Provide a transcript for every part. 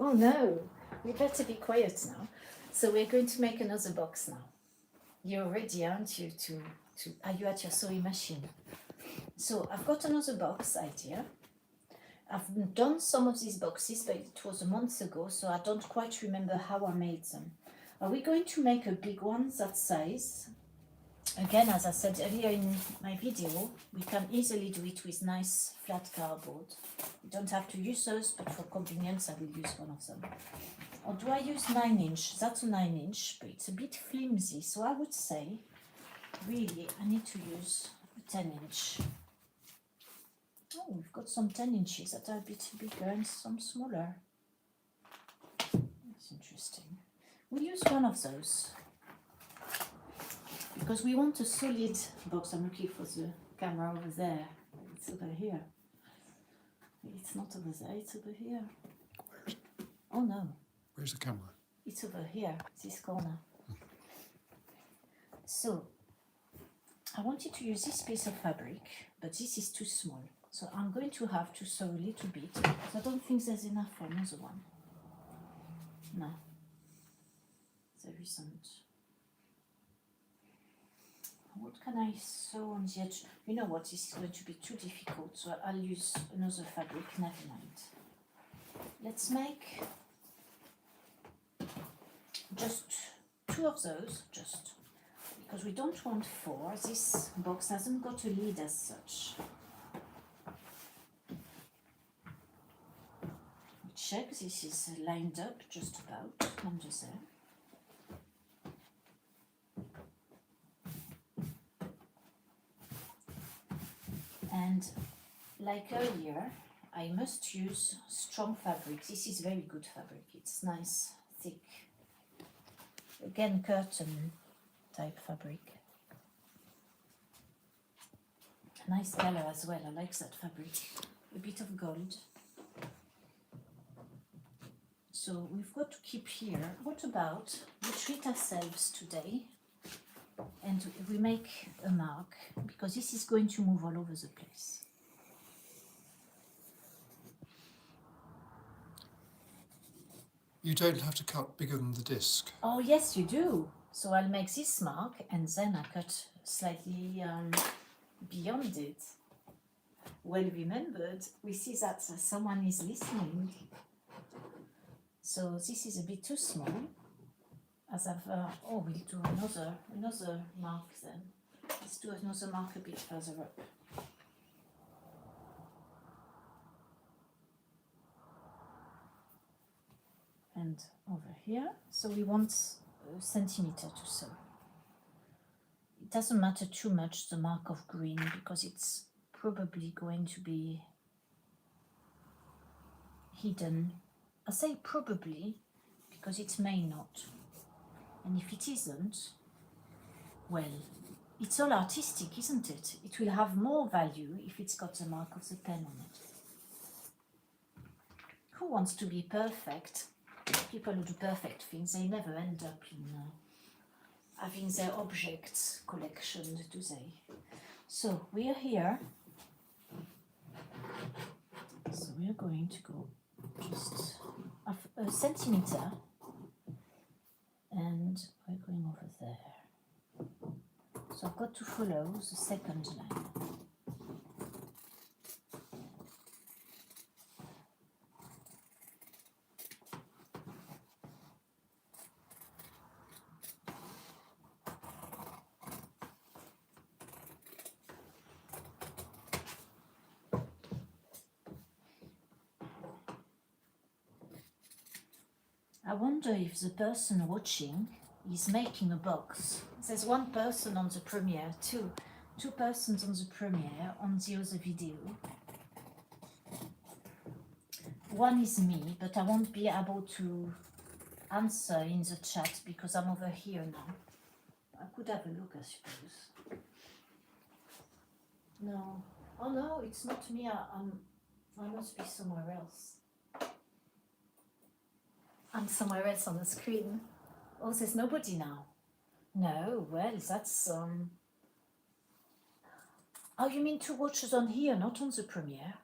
Oh no, we better be quiet now. So we're going to make another box now. You're ready, aren't you? Are you at your sewing machine? So I've got another box idea. I've done some of these boxes, but it was a month ago, so I don't quite remember how I made them. Are we going to make a big one that size? Again, as I said earlier in my video, we can easily do it with nice flat cardboard. You don't have to use those, but for convenience I will use one of them. Or do I use 9-inch? That's a 9-inch, but it's a bit flimsy, so I would say, really, I need to use a 10-inch. Oh, we've got some 10 inches that are a bit bigger and some smaller. That's interesting. We'll use one of those because we want a solid box. I'm looking for the camera over there. It's over here. It's not over there, it's over here. Oh no. Where's the camera? It's over here, this corner. So, I wanted to use this piece of fabric, but this is too small. So I'm going to have to sew a little bit, because I don't think there's enough for another one. No, there isn't. What can I sew on the edge? You know what, this is going to be too difficult, so I'll use another fabric, never mind. Let's make just 2 of those, because we don't want 4. This box hasn't got a lid as such. Check, this is lined up just about under there. And like earlier, I must use strong fabric. This is very good fabric. It's nice, thick. Again, curtain type fabric. Nice color as well. I like that fabric. A bit of gold. So we've got to keep here. What about we treat ourselves today and we make a mark, because this is going to move all over the place. You don't have to cut bigger than the disc. Oh yes, you do. So I'll make this mark and then I cut slightly beyond it. Well remembered. We see that someone is listening. So this is a bit too small. As I've we'll do another mark then. Let's do another mark a bit further up. And over here. So we want a centimeter to sew. It doesn't matter too much the mark of green, because it's probably going to be hidden. I say probably because it may not. And if it isn't, well, it's all artistic, isn't it? It will have more value if it's got the mark of the pen on it. Who wants to be perfect? People who do perfect things, they never end up in having their objects collection, do they? So we are here. So we are going to go just a centimeter, and we're going over there. So I've got to follow the second line. I wonder if the person watching is making a box. There's one person on the premiere, two persons on the premiere on the other video. One is me, but I won't be able to answer in the chat because I'm over here now. I could have a look, I suppose. No. Oh no, it's not me. I must be somewhere else. I'm somewhere else on the screen. Oh, there's nobody now. No, well, that's Oh, you mean to watch us on here, not on the premiere?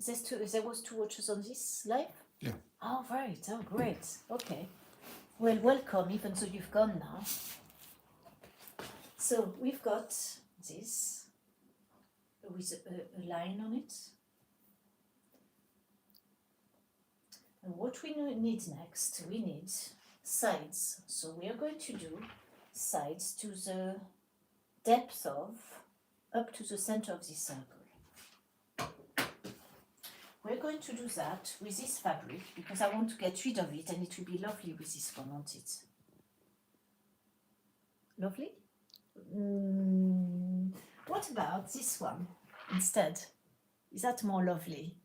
There was 2 watchers on this live? Yeah. Oh, right. Oh, great. Okay. Well, welcome, even though you've gone now. So we've got this with a line on it. And what we need next, we need sides. So we are going to do sides to the depth of, up to the center of the circle. We're going to do that with this fabric because I want to get rid of it and it will be lovely with this one, won't it? Lovely? What about this one instead? Is that more lovely?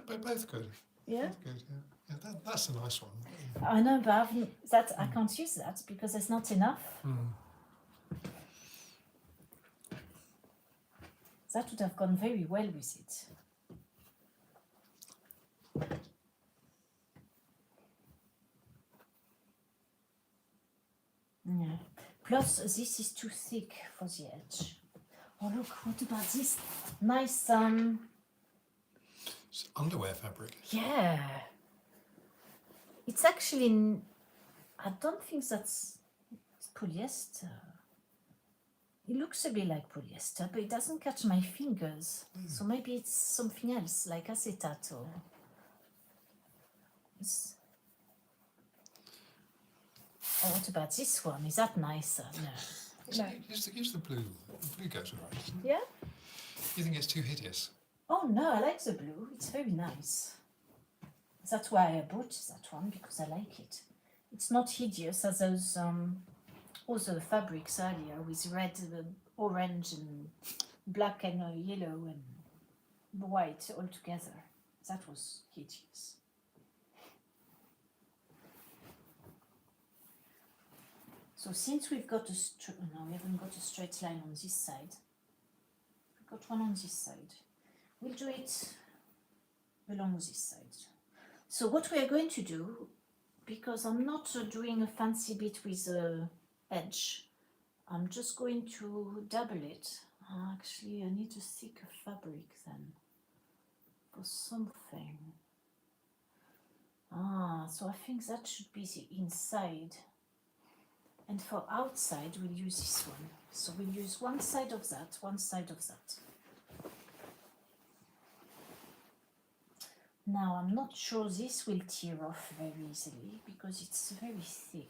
Both good. Yeah? Both good, yeah. Yeah, that's a nice one. I know, but I can't use that because there's not enough. That would have gone very well with it. Yeah. Plus, this is too thick for the edge. Oh, look, what about this nice, It's underwear fabric. yeah. It's actually, I don't think it's polyester. It looks a bit like polyester, but it doesn't catch my fingers. So maybe it's something else, like acetate or... Oh, what about this one? Is that nicer? No. No. Use the blue. The blue goes all right. Yeah? You think it's too hideous? Oh no, I like the blue. It's very nice. That's why I bought that one, because I like it. It's not hideous as those other fabrics earlier with red, orange and black and yellow and white all together. That was hideous. So since we've got no, we haven't got a straight line on this side. We've got one on this side. We'll do it along this side. So what we are going to do, because I'm not doing a fancy bit with the edge, I'm just going to double it. Actually, I need a thicker fabric then for something. So I think that should be the inside. And for outside, we'll use this one. So we'll use one side of that, one side of that. Now, I'm not sure this will tear off very easily because it's very thick.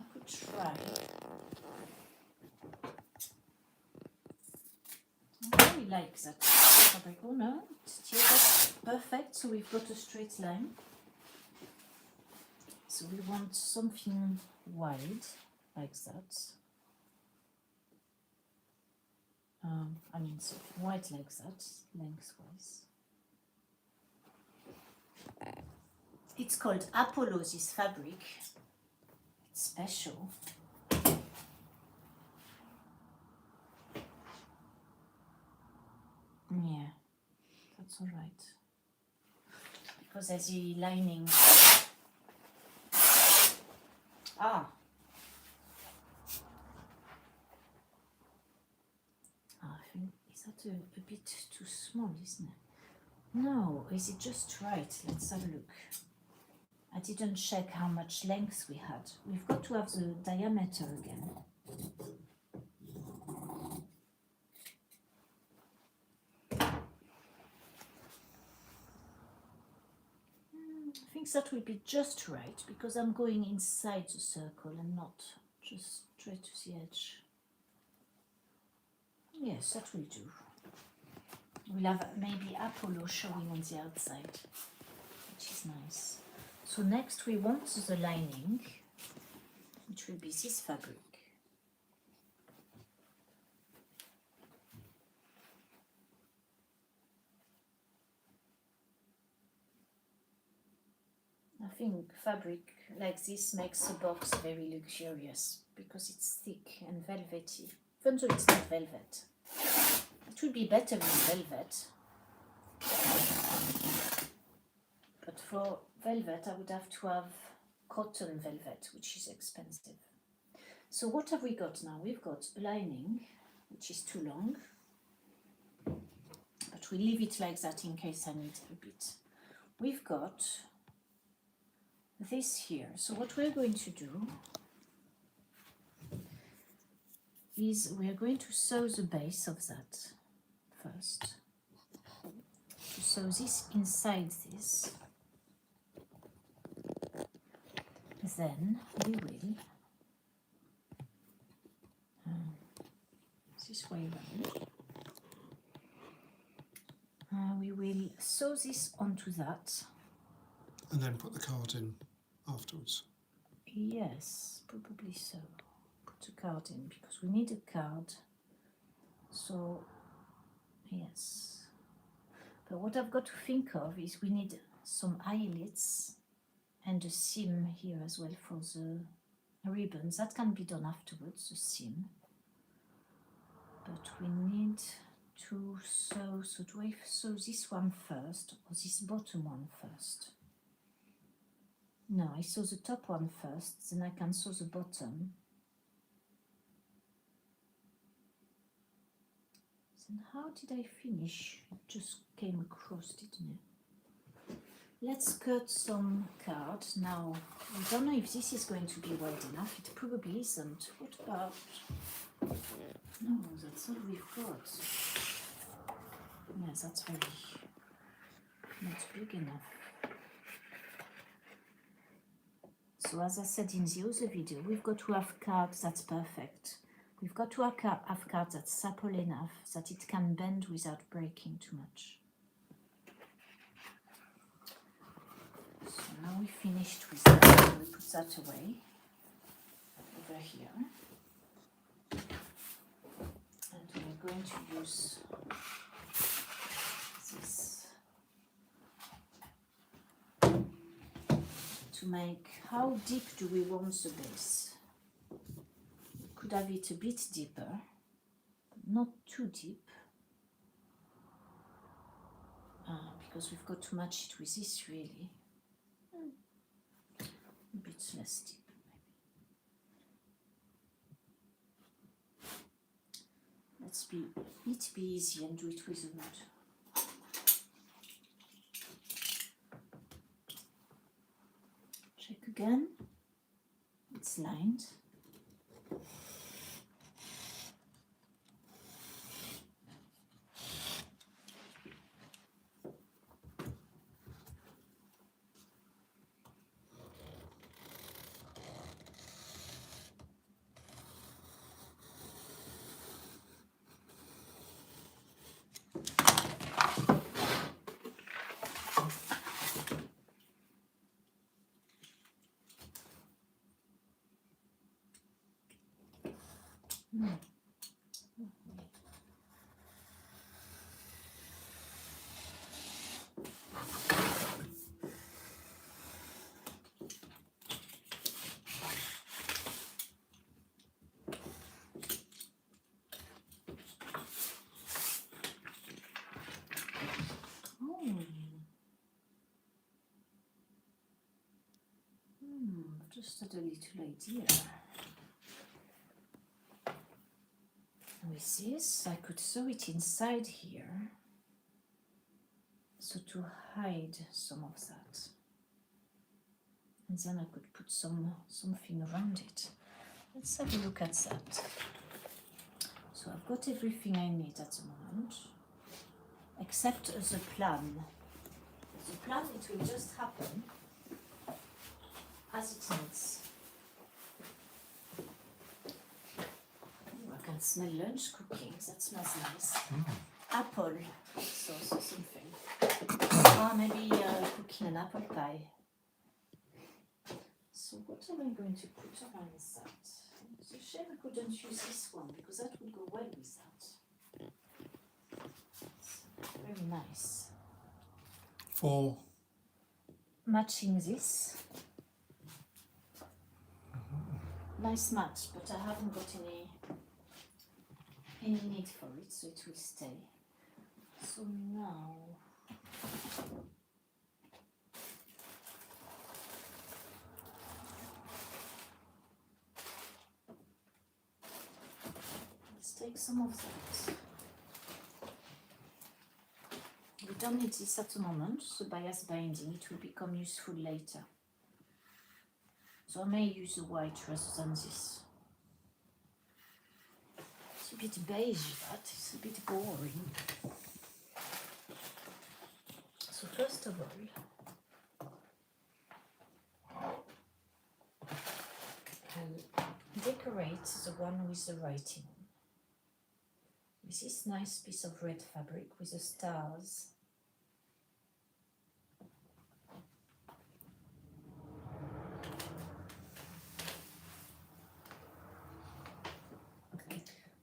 I could try. I really like that fabric. Oh no, it's teared off. Perfect. So we've got a straight line. So we want something wide like that. Something wide like that, lengthwise. It's called Apollo, this fabric. It's special. Yeah, that's all right. Because there's the lining. I think, is that a bit too small, isn't it? No, is it just right? Let's have a look. I didn't check how much length we had. We've got to have the diameter again. I think that will be just right because I'm going inside the circle and not just straight to the edge. Yes, that will do. We'll have maybe Apollo showing on the outside, which is nice. So next we want the lining, which will be this fabric. I think fabric like this makes the box very luxurious because it's thick and velvety, even though it's not velvet. It would be better with velvet, but for velvet I would have to have cotton velvet, which is expensive. So what have we got now? We've got a lining, which is too long, but we leave it like that in case I need a bit. We've got this here. So what we're going to do is we're going to sew the base of that first. To sew this inside this. Then we will this way around. We will sew this onto that. And then put the card in afterwards. Yes, probably so. Put a card in because we need a card. So, yes. But what I've got to think of is we need some eyelets and a seam here as well for the ribbons. That can be done afterwards, the seam. But we need to sew. So do I sew this one first or this bottom one first? No, I sew the top one first, then I can sew the bottom. Then how did I finish? It just came across, didn't it? Let's cut some card. Now, I don't know if this is going to be wide enough. It probably isn't. What about... No, that's all we've got. Yes, that's really not big enough. So as I said in the other video, we've got to have cards that's perfect. We've got to have cards that's supple enough that it can bend without breaking too much. So now we finished with that. We put that away over here. And we're going to use this to make, how deep do we want the base? We could have it a bit deeper, but not too deep, because we've got to match it with this really. A bit less deep maybe. Let's be easy and do it with the wood. Check again. It's lined. Just had a little idea. With this, I could sew it inside here, so to hide some of that. And then I could put something around it. Let's have a look at that. So I've got everything I need at the moment, except the plan. The plan, it will just happen as it needs. Ooh, I can smell lunch cooking, that smells nice. Apple sauce or something. Maybe cooking an apple pie. So what am I going to put around that? It's a shame I couldn't use this one because that would go well with that. It's very nice. For matching this. Nice match, but I haven't got any need for it, so it will stay. So now some of that. We don't need this at the moment, the bias binding, it will become useful later. So I may use the white rather than this. It's a bit beige, that, it's a bit boring. So first of all, I'll decorate the one with the writing on. With this nice piece of red fabric with the stars.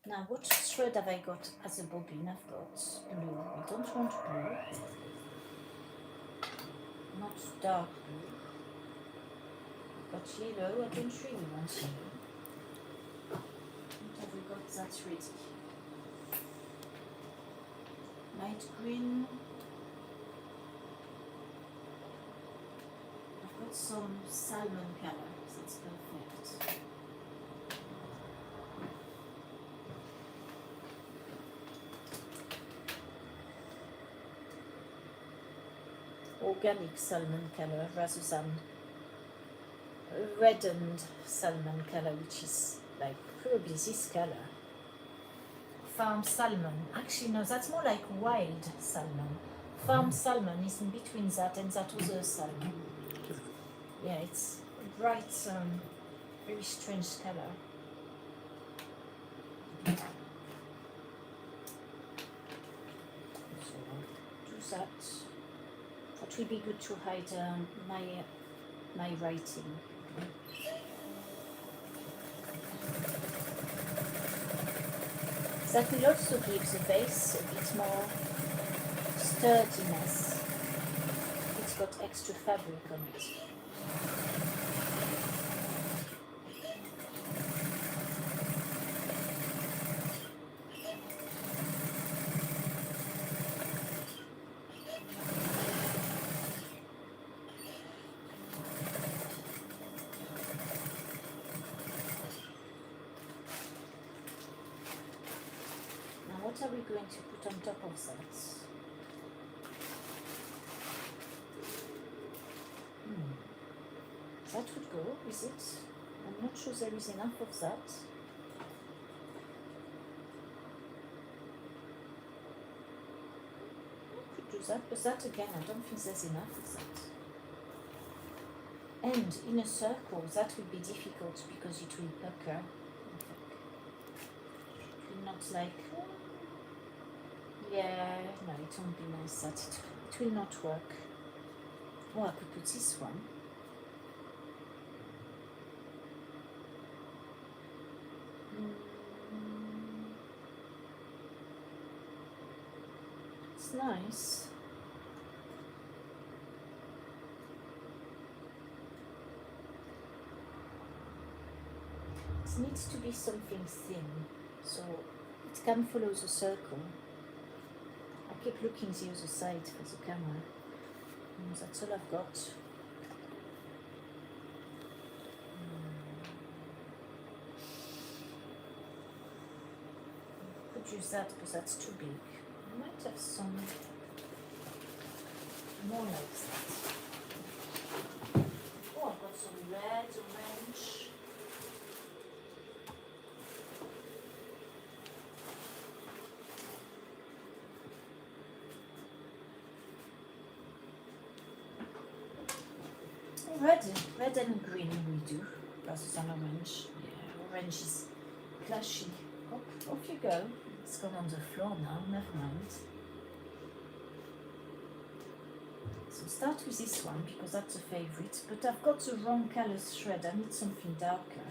Now, what thread have I got as a bobbin? I've got blue. I don't want blue. Not dark blue. I've got yellow. I don't really want yellow. What have we got that's ready? Light green. I've got some salmon color. That's perfect. Organic salmon color rather than reddened salmon color, which is like probably this color. Farm salmon. Actually, no, that's more like wild salmon. Farm salmon is in between that and that other salmon. Yeah, it's a bright, very strange color. So do that. That will be good to hide my writing. That will also give the base a bit more sturdiness. It's got extra fabric on it. What are we going to put on top of that? That would go, is it? I'm not sure there is enough of that. Could do that, but that again, I don't think there's enough of that. And in a circle, that will be difficult because it will pucker. It will not like. Yeah, no, it won't be nice that it will not work. Oh, I could put this one. It's nice. It needs to be something thin, so it can follow the circle. I keep looking the other side for the camera. That's all I've got. Could use that, but that's too big. I might have some more like that. Oh, I've got some red, orange. Red and green we do, rather than orange. Yeah, orange is clashy. Off you go. It's gone on the floor now, never mind. So start with this one because that's a favourite, but I've got the wrong colour thread. I need something darker.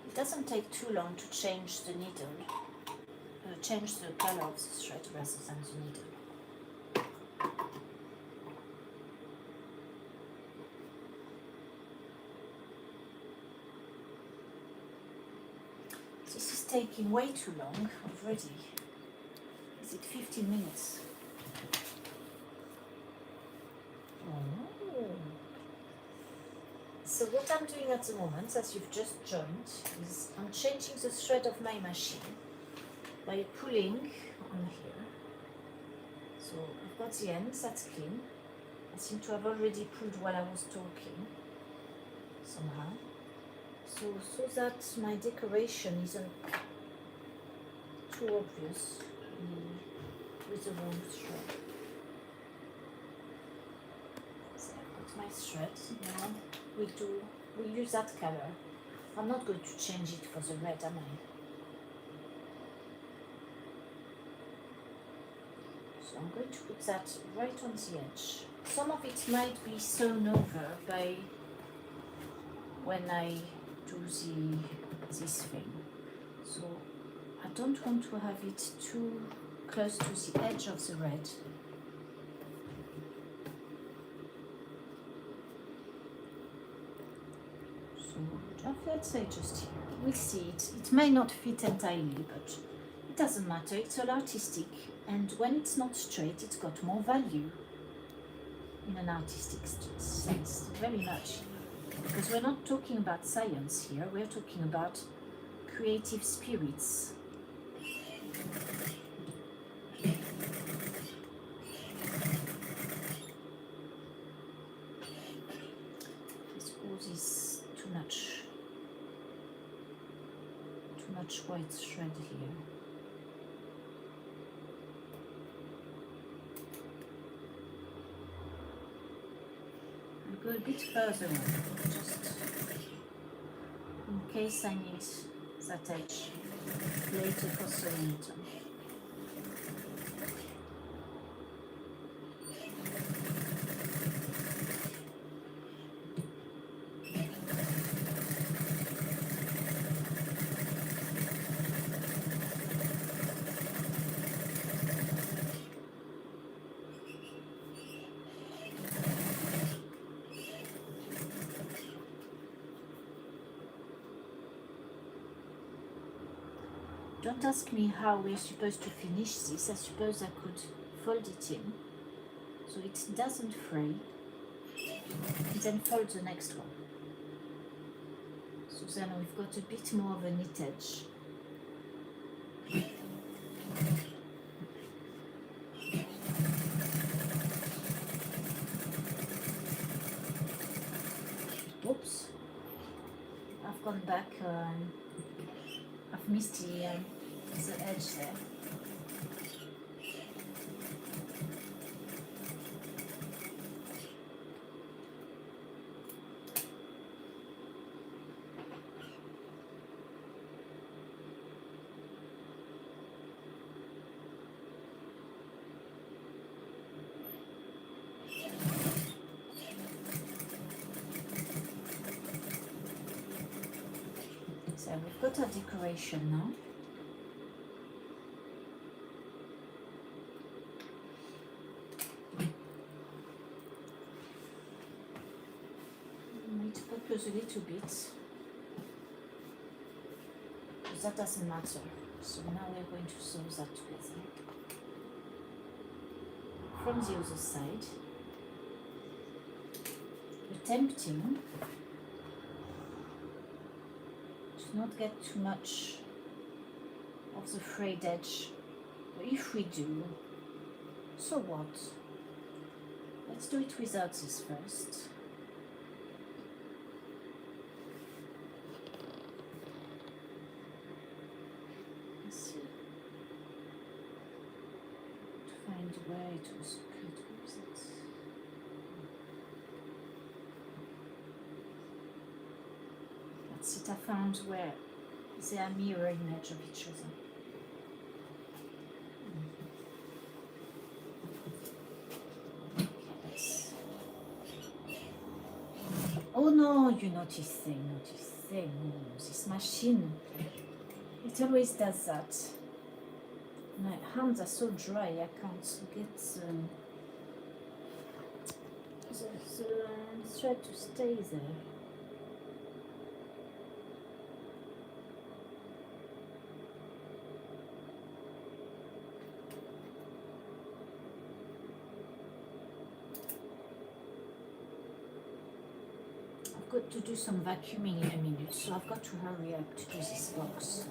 It doesn't take too long to change the needle, change the color of the thread rather than the needle. This is taking way too long already. Is it 15 minutes? Oh. So what I'm doing at the moment, as you've just joined, is I'm changing the thread of my machine by pulling on here. So I've got the ends, that's clean. I seem to have already pulled while I was talking, somehow. So that my decoration isn't too obvious with the wrong thread. So I've got my thread. Now we'll use that color. I'm not going to change it for the red, am I? So I'm going to put that right on the edge. Some of it might be sewn over by when I do this thing. So I don't want to have it too close to the edge of the red. So let's say just here. We'll see it. It may not fit entirely, but it doesn't matter. It's all artistic, and when it's not straight, it's got more value in an artistic sense, very much. Because we're not talking about science here, we're talking about creative spirits. This cause is too much white thread here. I'll go a bit further on, just in case I need that edge later for sewing it on. Don't ask me how we're supposed to finish this. I suppose I could fold it in so it doesn't fray, and then fold the next one. So then we've got a bit more of a knit edge. Oops, I've gone back. I've missed the edge there. So we've got our decoration now. I need to focus a little bit, because that doesn't matter. So now we're going to sew that together. From the other side, attempting to not get too much of the frayed edge. But if we do, so what? Let's do it without this first. Let's see. To find where it was cut. Where is it? That's it. I found where they are mirror image of each other. Oh no, you notice thing. Oh, this machine, it always does that. My hands are so dry, I can't get the thread to stay there. got to do some vacuuming in a minute, so I've got to hurry up to do this box.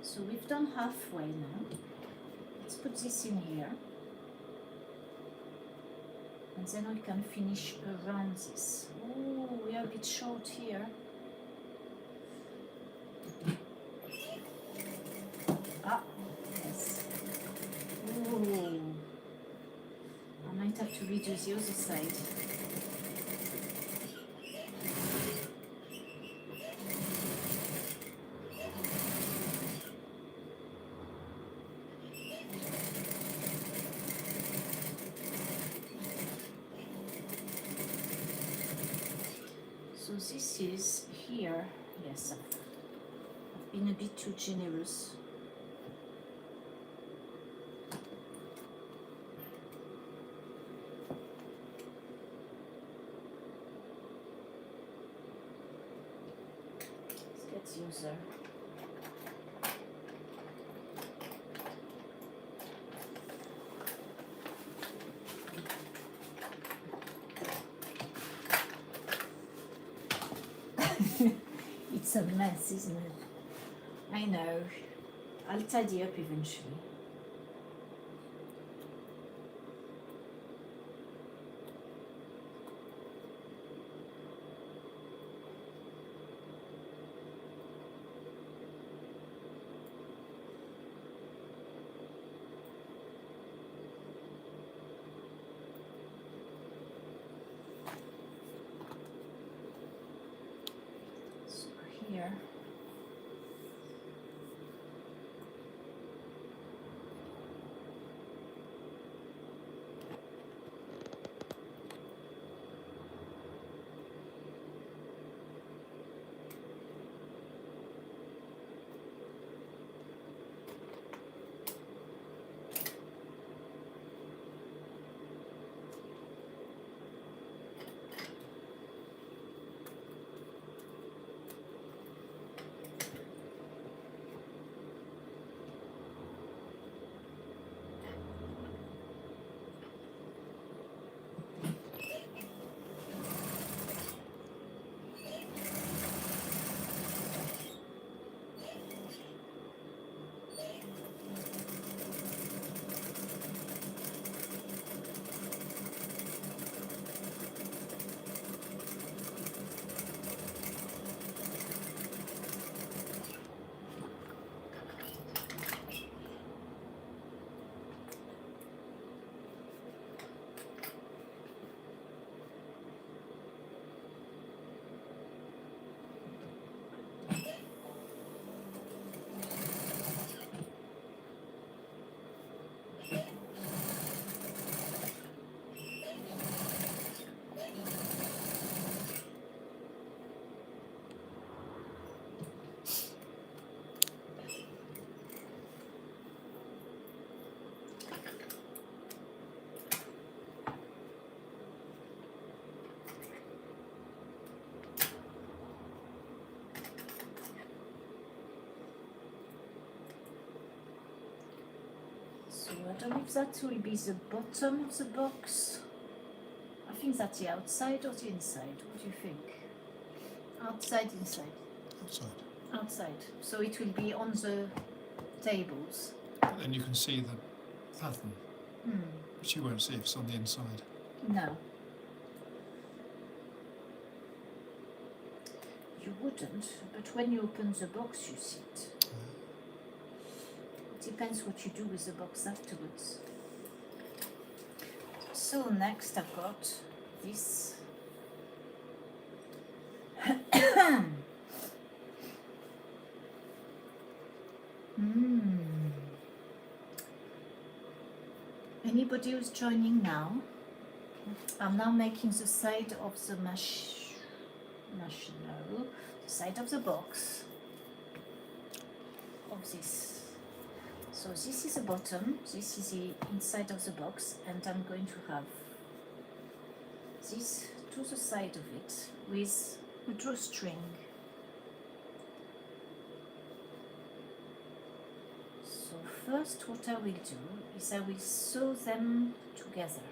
So we've done halfway now. Let's put this in here. And then we can finish around this. Oh, we are a bit short here. Ah, yes. Oh, I might have to redo the other side. So this is here. Yes, I've been a bit too generous. Let's get the other. It's a mess, isn't it? I know. I'll tidy up eventually. So here. So I don't know if that will be the bottom of the box. I think that's the outside or the inside. What do you think? Outside, inside? Outside. Outside. So it will be on the tables. But then you can see the pattern, which you won't see if it's on the inside. No. You wouldn't, but when you open the box you see it. It depends what you do with the box afterwards. So next I've got this. Anybody who's joining now, I'm now making the side of the the side of the box of this. So this is the bottom, this is the inside of the box, and I'm going to have this to the side of it with a drawstring. So first what I will do is I will sew them together.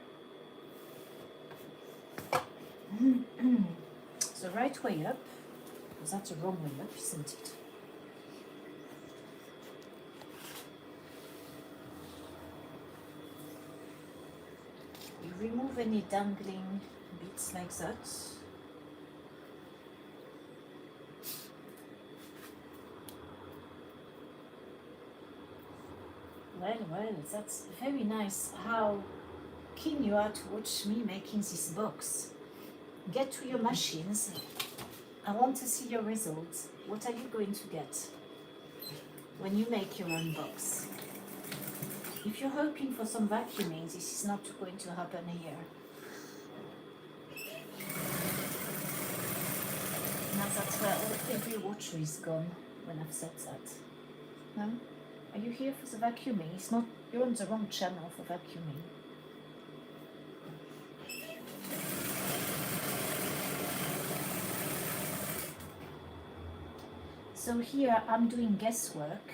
The right way up, because that's the wrong way up, isn't it? You remove any dangling bits like that. Well, that's very nice how keen you are to watch me making this box. Get to your machines. I want to see your results. What are you going to get when you make your own box? If you're hoping for some vacuuming, this is not going to happen here. Now that's where every water is gone when I've said that. No? Are you here for the vacuuming? It's not, you're on the wrong channel for vacuuming. So here I'm doing guesswork.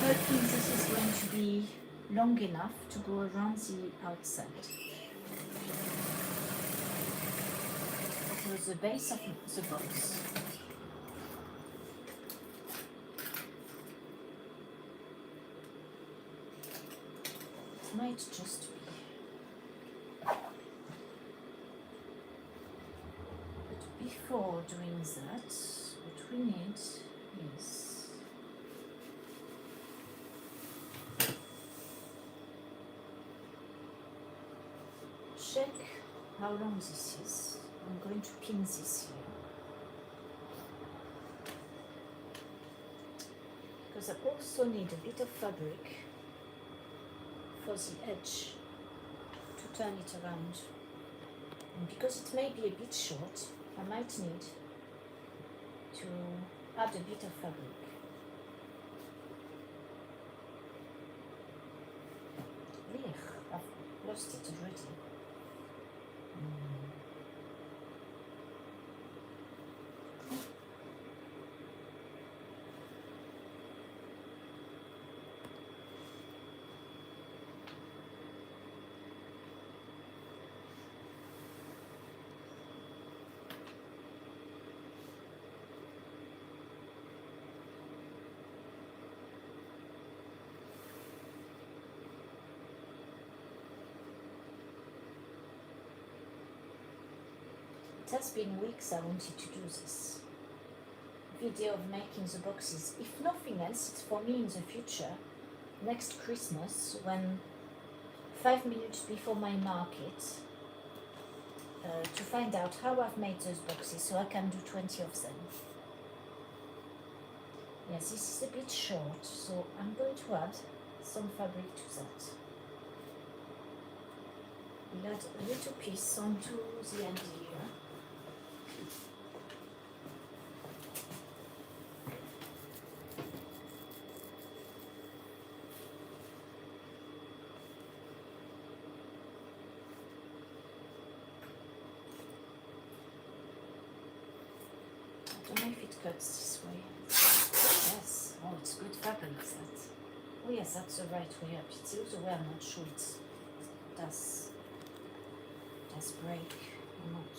Hoping this is going to be long enough to go around the outside. So the base of the box. It might just be. But before doing that, what we need is check how long this is. I'm going to pin this here. Because I also need a bit of fabric for the edge to turn it around. And because it may be a bit short, I might need to add a bit of fabric. I've lost it already. It has been weeks I wanted to do this video of making the boxes. If nothing else, it's for me in the future, next Christmas, when 5 minutes before my market, to find out how I've made those boxes so I can do 20 of them. Yes, this is a bit short, so I'm going to add some fabric to that. We'll add a little piece onto the end here. I don't know if it cuts this way. Yes. Oh, it's good fabric, that. Oh yes, that's the right way up. It's the other way, I'm not sure it does break or not.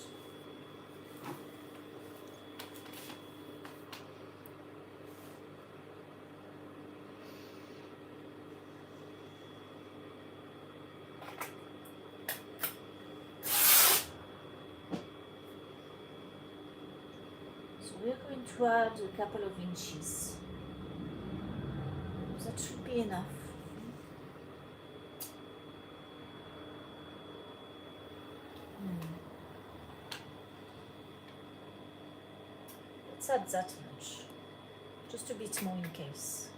We're going to add a couple of inches. That should be enough. Let's add that much. Just a bit more in case.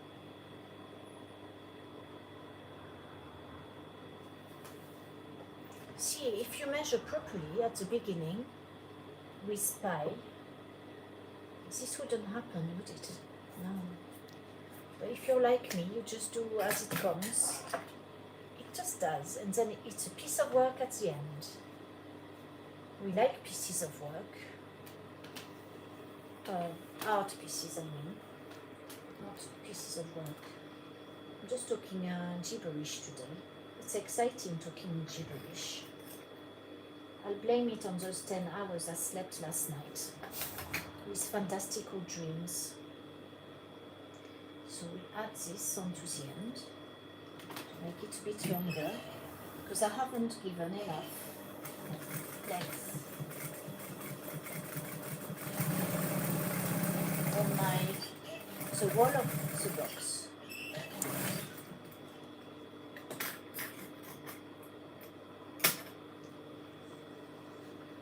See, if you measure properly at the beginning with pie, this wouldn't happen, would it? No. But if you're like me, you just do as it comes. It just does, and then it's a piece of work at the end. We like pieces of work. Art pieces, I mean. Not pieces of work. I'm just talking gibberish today. It's exciting talking gibberish. I'll blame it on those 10 hours I slept last night with fantastical dreams. So we add this onto the end to make it a bit longer because I haven't given enough length on the wall of the box.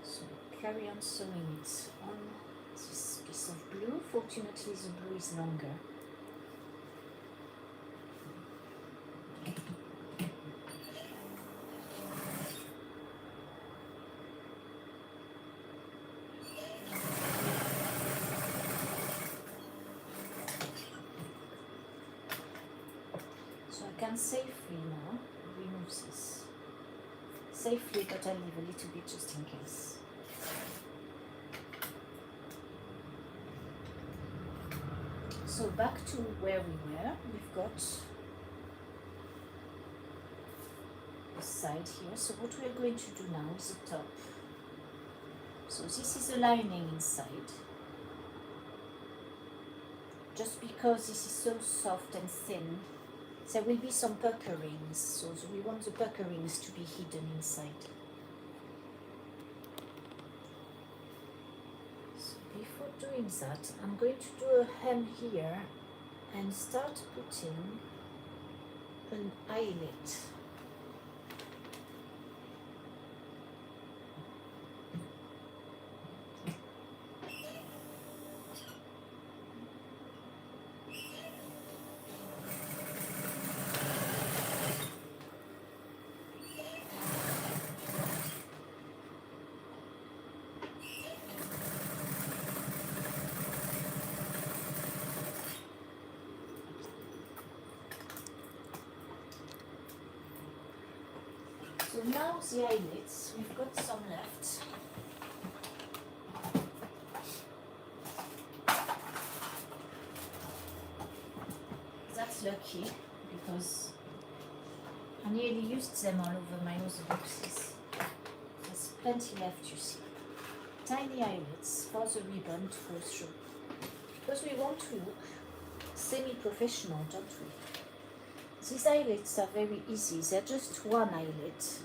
So carry on sewing it on this piece of blue. Fortunately the blue is longer. I can safely now remove this. Safely, but I'll leave a little bit just in case. So back to where we were, we've got the side here. So what we're going to do now is the top. So this is the lining inside. Just because this is so soft and thin, there will be some puckerings, so we want the puckerings to be hidden inside. So before doing that, I'm going to do a hem here and start putting an eyelet. So now the eyelets, we've got some left. That's lucky because I nearly used them all over my other boxes. There's plenty left, you see. Tiny eyelets for the ribbon to go through. Because we want to look semi-professional, don't we? These eyelets are very easy. They're just one eyelet.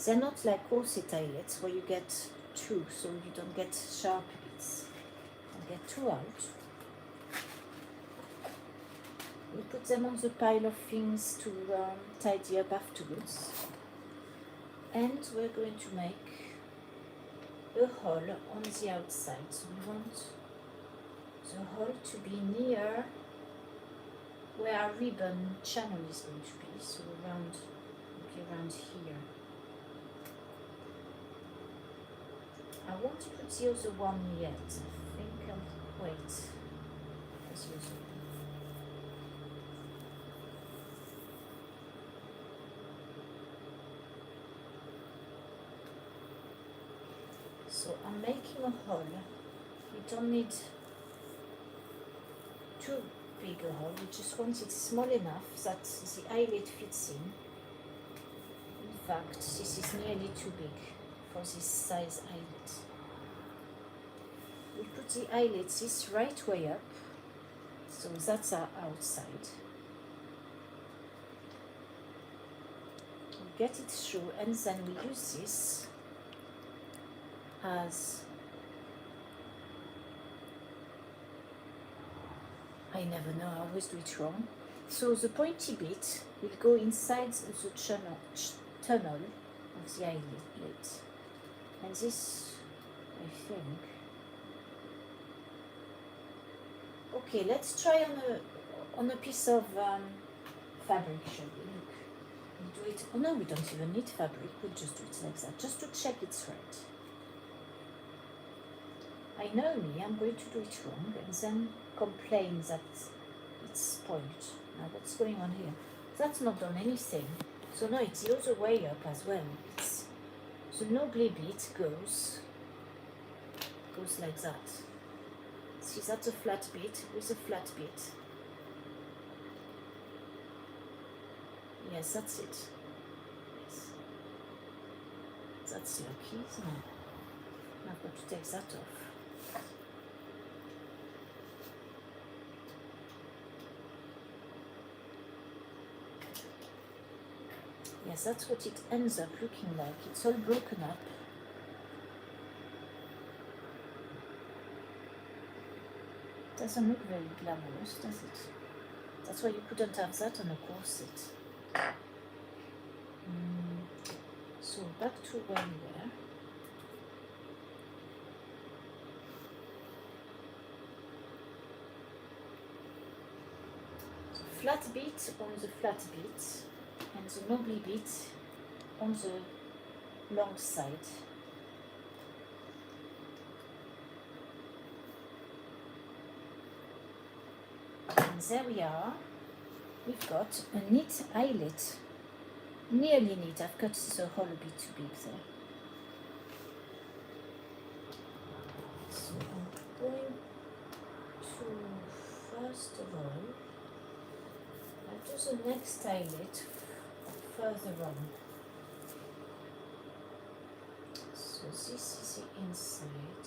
They're not like corset eyelets where you get two, so you don't get sharp bits. You get two out. We put them on the pile of things to tidy up afterwards. And we're going to make a hole on the outside. So we want the hole to be near where our ribbon channel is going to be, so around here. I won't put the other one yet. I think I'll wait. As usual. So I'm making a hole. We don't need too big a hole. We just want it small enough that the eyelet fits in. In fact, this is nearly too big for this size eyelet. We put the eyelet this right way up, so that's our outside. We get it through, and then we use this as, I never know, I always do it wrong. So the pointy bit will go inside the tunnel of the eyelet. And this, I think. Okay, let's try on a piece of fabric, shall we? Look, we do it. Oh no, we don't even need fabric. We'll just do it like that, just to check it's right. I know me, I'm going to do it wrong and then complain that it's spoiled. Now what's going on here? That's not done anything. So now it's the other way up as well. It's, the nobly bit goes like that. See, that's a flat bit with a flat bit. Yes, that's it. Yes. That's lucky, isn't it? I've got to take that off. Yes, that's what it ends up looking like. It's all broken up. Doesn't look very glamorous, does it? That's why you couldn't have that on a corset. So back to where we were. So flat bit on the flat bit and the nobly bit on the long side. And there we are. We've got a neat eyelet. Nearly neat. I've cut the hole a bit too big there. So I'm going to, first of all, I'll do the next eyelet further on. So this is the inside.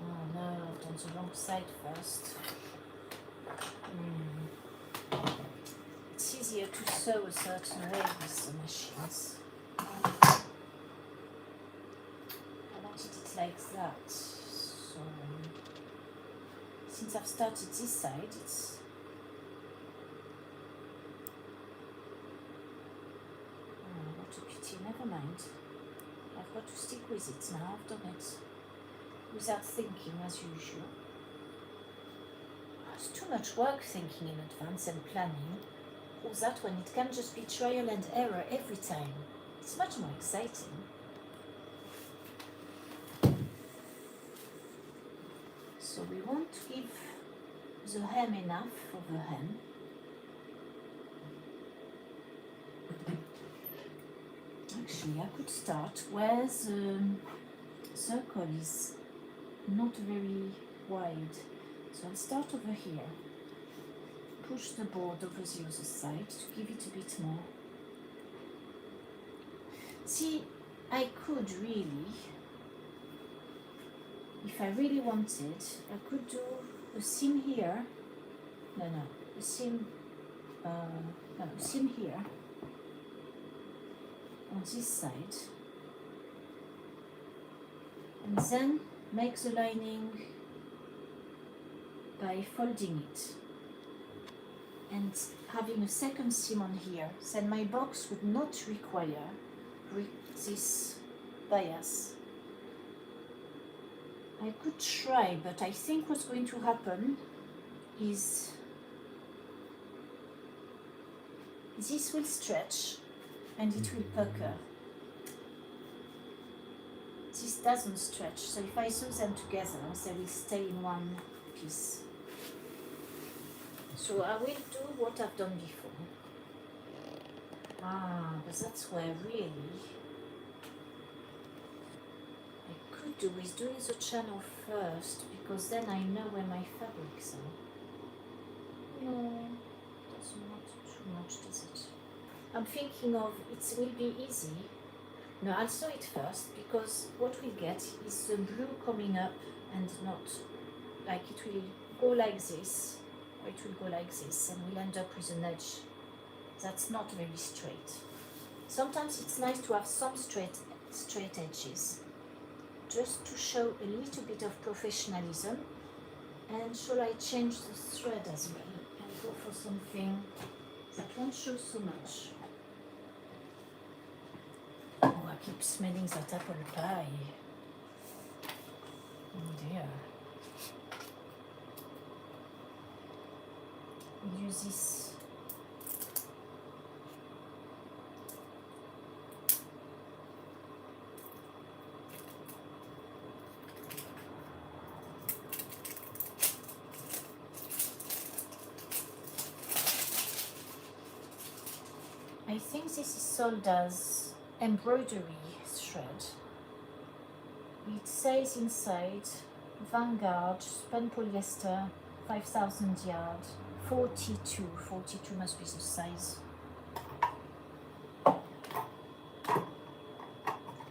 Oh no, I've done the wrong side first. It's easier to sew a certain way with the machines. I wanted it like that. So since I've started this side, it's what a pity. Never mind. I've got to stick with it now. I've done it without thinking as usual. It's too much work thinking in advance and planning. All that when it can just be trial and error every time. It's much more exciting. So we want to give the hem enough for the hem. Actually, I could start where the circle is not very wide. So I'll start over here, push the board over the other side to give it a bit more. See, I could really, if I really wanted, I could do a seam here, a seam here on this side, and then make the lining by folding it and having a second seam on here. Then my box would not require this bias. I could try, but I think what's going to happen is this will stretch and it will pucker. This doesn't stretch, so if I sew them together, they will stay in one piece. So I will do what I've done before. But that's where really I could do is doing the channel first, because then I know where my fabrics are. No, that's not too much, does it? I'm thinking of it will be easy. No, I'll sew it first, because what we'll get is the blue coming up and not like it will go like this, or it will go like this, and we'll end up with an edge that's not very straight. Sometimes it's nice to have some straight edges, just to show a little bit of professionalism. And shall I change the thread as well and go for something that won't show so much? Oh, I keep smelling that apple pie. Oh dear. We'll use this. I think this is sold as embroidery thread. It says inside Vanguard, spun polyester, 5,000 yard, 42. 42 must be the size.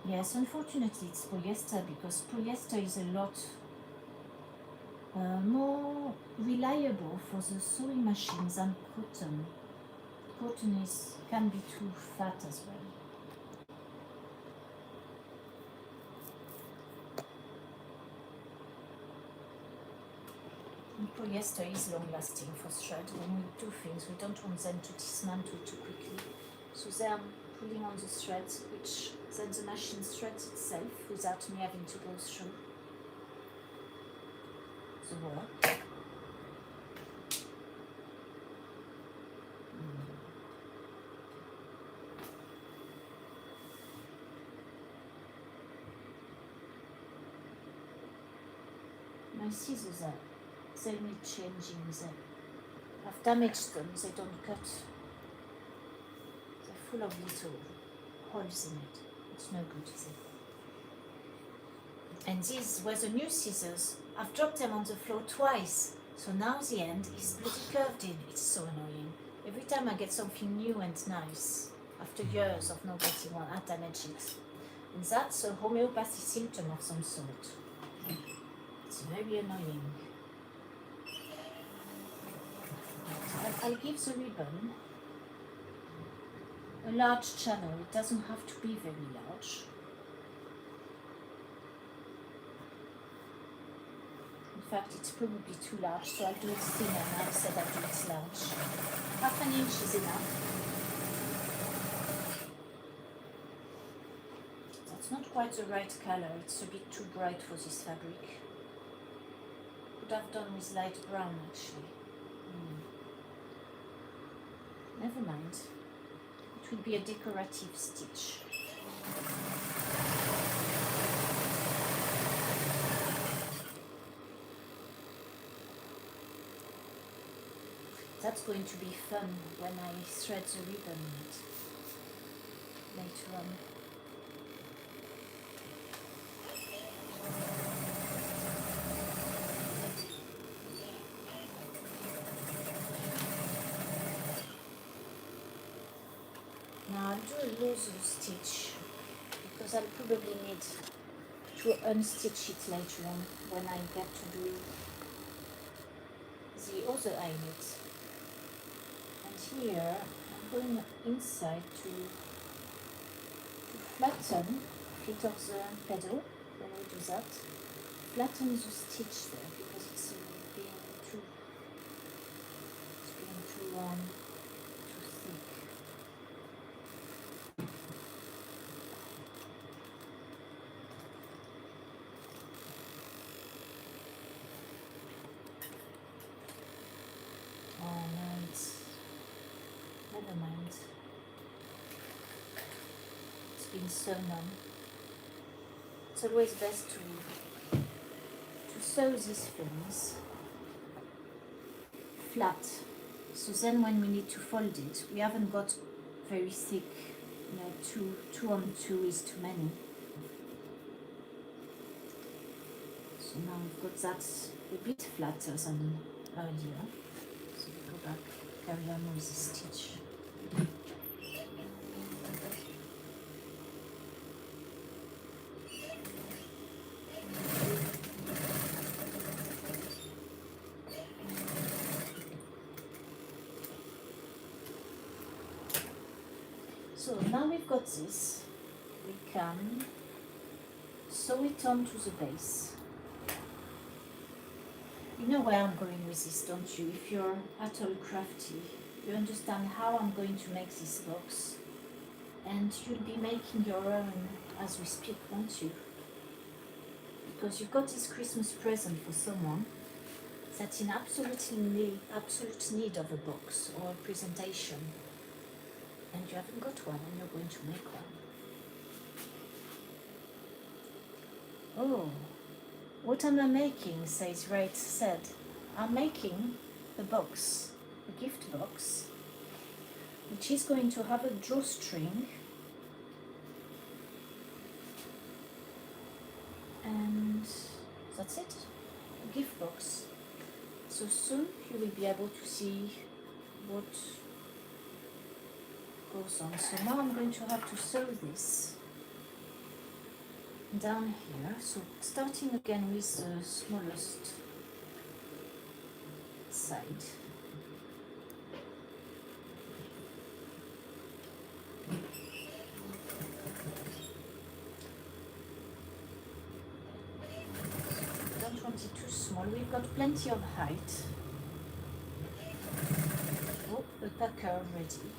Yes, unfortunately it's polyester because polyester is a lot more reliable for the sewing machine than cotton. Cotton can be too fat as well. And polyester is long lasting for thread. When we do things, we don't want them to dismantle too quickly. So they are pulling on the threads, which then the machine threads itself without me having to go through the work. My scissors they need changing. I've damaged them, they don't cut. They're full of little holes in it. It's no good, is it? And these were the new scissors. I've dropped them on the floor twice. So now the end is bloody curved in. It's so annoying. Every time I get something new and nice, after years of not getting one, I damage it. And that's a homeopathy symptom of some sort. It's very annoying. I'll give the ribbon a large channel. It doesn't have to be very large. In fact, it's probably too large, so I'll do it thinner. Now I said I'll do it large. Half an inch is enough. That's not quite the right color. It's a bit too bright for this fabric. Could have done with light brown actually. Never mind. It will be a decorative stitch. That's going to be fun when I thread the ribbon later on. Now I'll do a loose stitch because I'll probably need to unstitch it later on when I get to do the other eyelet. And here I'm going inside to flatten it of the pedal when we do that. Flatten the stitch there because it's being too too thick. Oh no, never mind. It's been sewn on. It's always best to sew these things flat. So then when we need to fold it, we haven't got very thick, you know, two on two is too many. So now we've got that a bit flatter than earlier. So we go back, carry on with the stitch. So now we've got this, we can sew it onto the base. You know where I'm going with this, don't you? If you're at all crafty, you understand how I'm going to make this box. And you'll be making your own as we speak, won't you? Because you've got this Christmas present for someone that's in absolute need of a box or a presentation. And you haven't got one, and you're going to make one. Oh, what am I making? Says Wright said. I'm making a box, a gift box, which is going to have a drawstring, and that's it, a gift box. So soon you will be able to see what goes on. So now I'm going to have to sew this down here. So starting again with the smallest side. Don't want it too small. We've got plenty of height. Oh, the packer ready.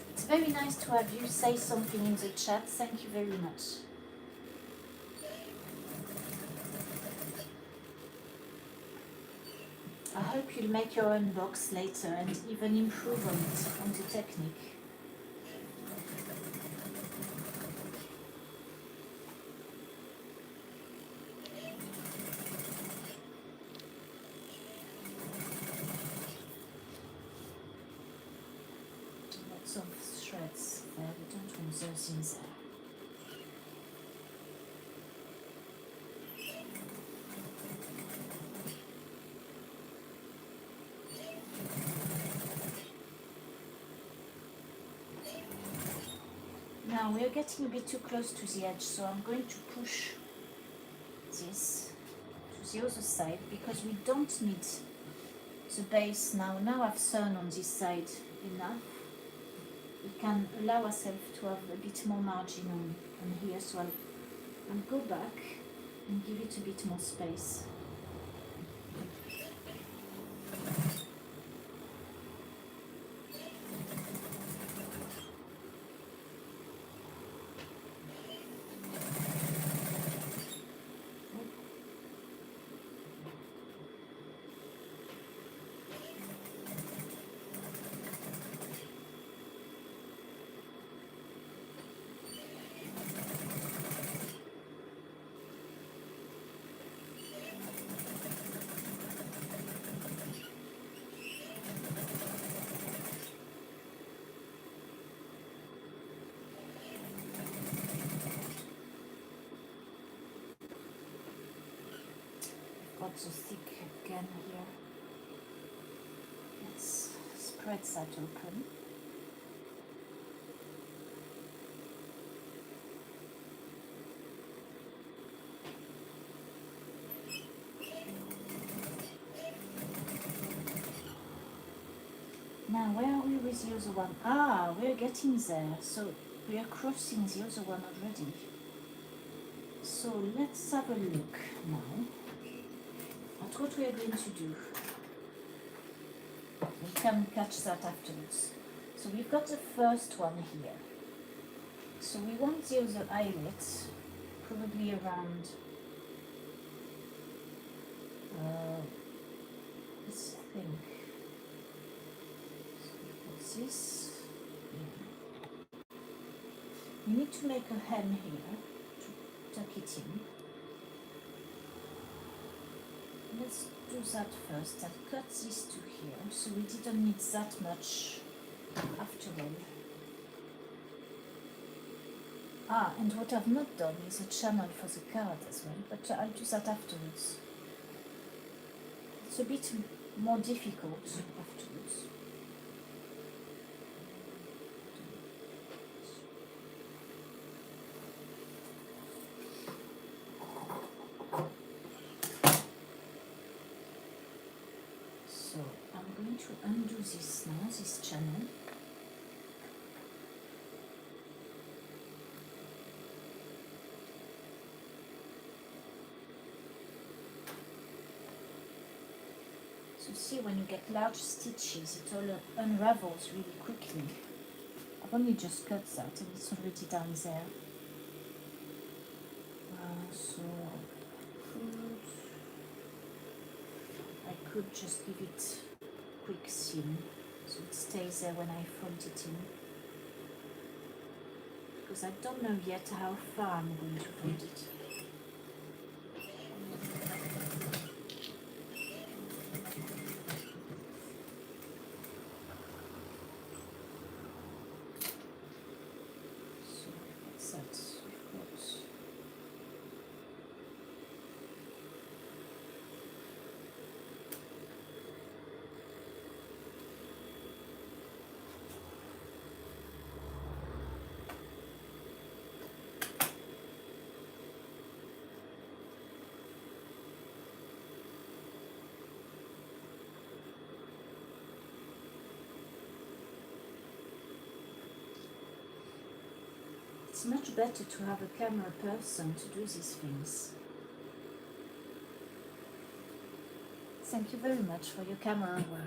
It's very nice to have you say something in the chat. Thank you very much. I hope you'll make your own box later and even improve on it, on the technique. Lots of threads there, we don't want those in there. Now we are getting a bit too close to the edge, so I'm going to push this to the other side because we don't need the base now. Now I've sewn on this side enough. We can allow ourselves to have a bit more margin on here, so I'll go back and give it a bit more space. Got so thick again here. Let's spread that open. Now where are we with the other one? Ah, we're getting there. So we are crossing the other one already. So let's have a look now at what we are going to do. We can catch that afterwards. So we've got the first one here. So we want the other eyelet probably around let's think. What's this? Yeah. We need to make a hem here to tuck it in. Let's do that first. I've cut this to here, so we didn't need that much after all. Ah, and what I've not done is a channel for the card as well, but I'll do that afterwards. It's a bit more difficult afterwards. So I'm going to undo this now, this channel. So see, when you get large stitches, it all unravels really quickly. I've only just cut that and it's already down there. So could just give it a quick seam so it stays there when I fold it in. Because I don't know yet how far I'm going to fold it. So what's that? We've got it's much better to have a camera person to do these things. Thank you very much for your camera work.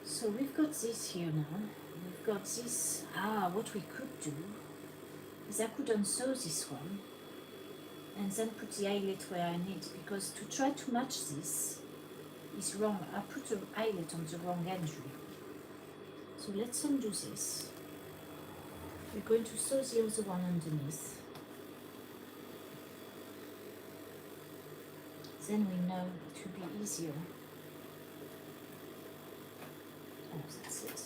So we've got this here now. We've got this. What we could do is I could unsew this one and then put the eyelet where I need, because to try to match this is wrong. I put the eyelet on the wrong end really. So let's undo this. We're going to sew the other one underneath. Then we know it will be easier. Oh, that's it.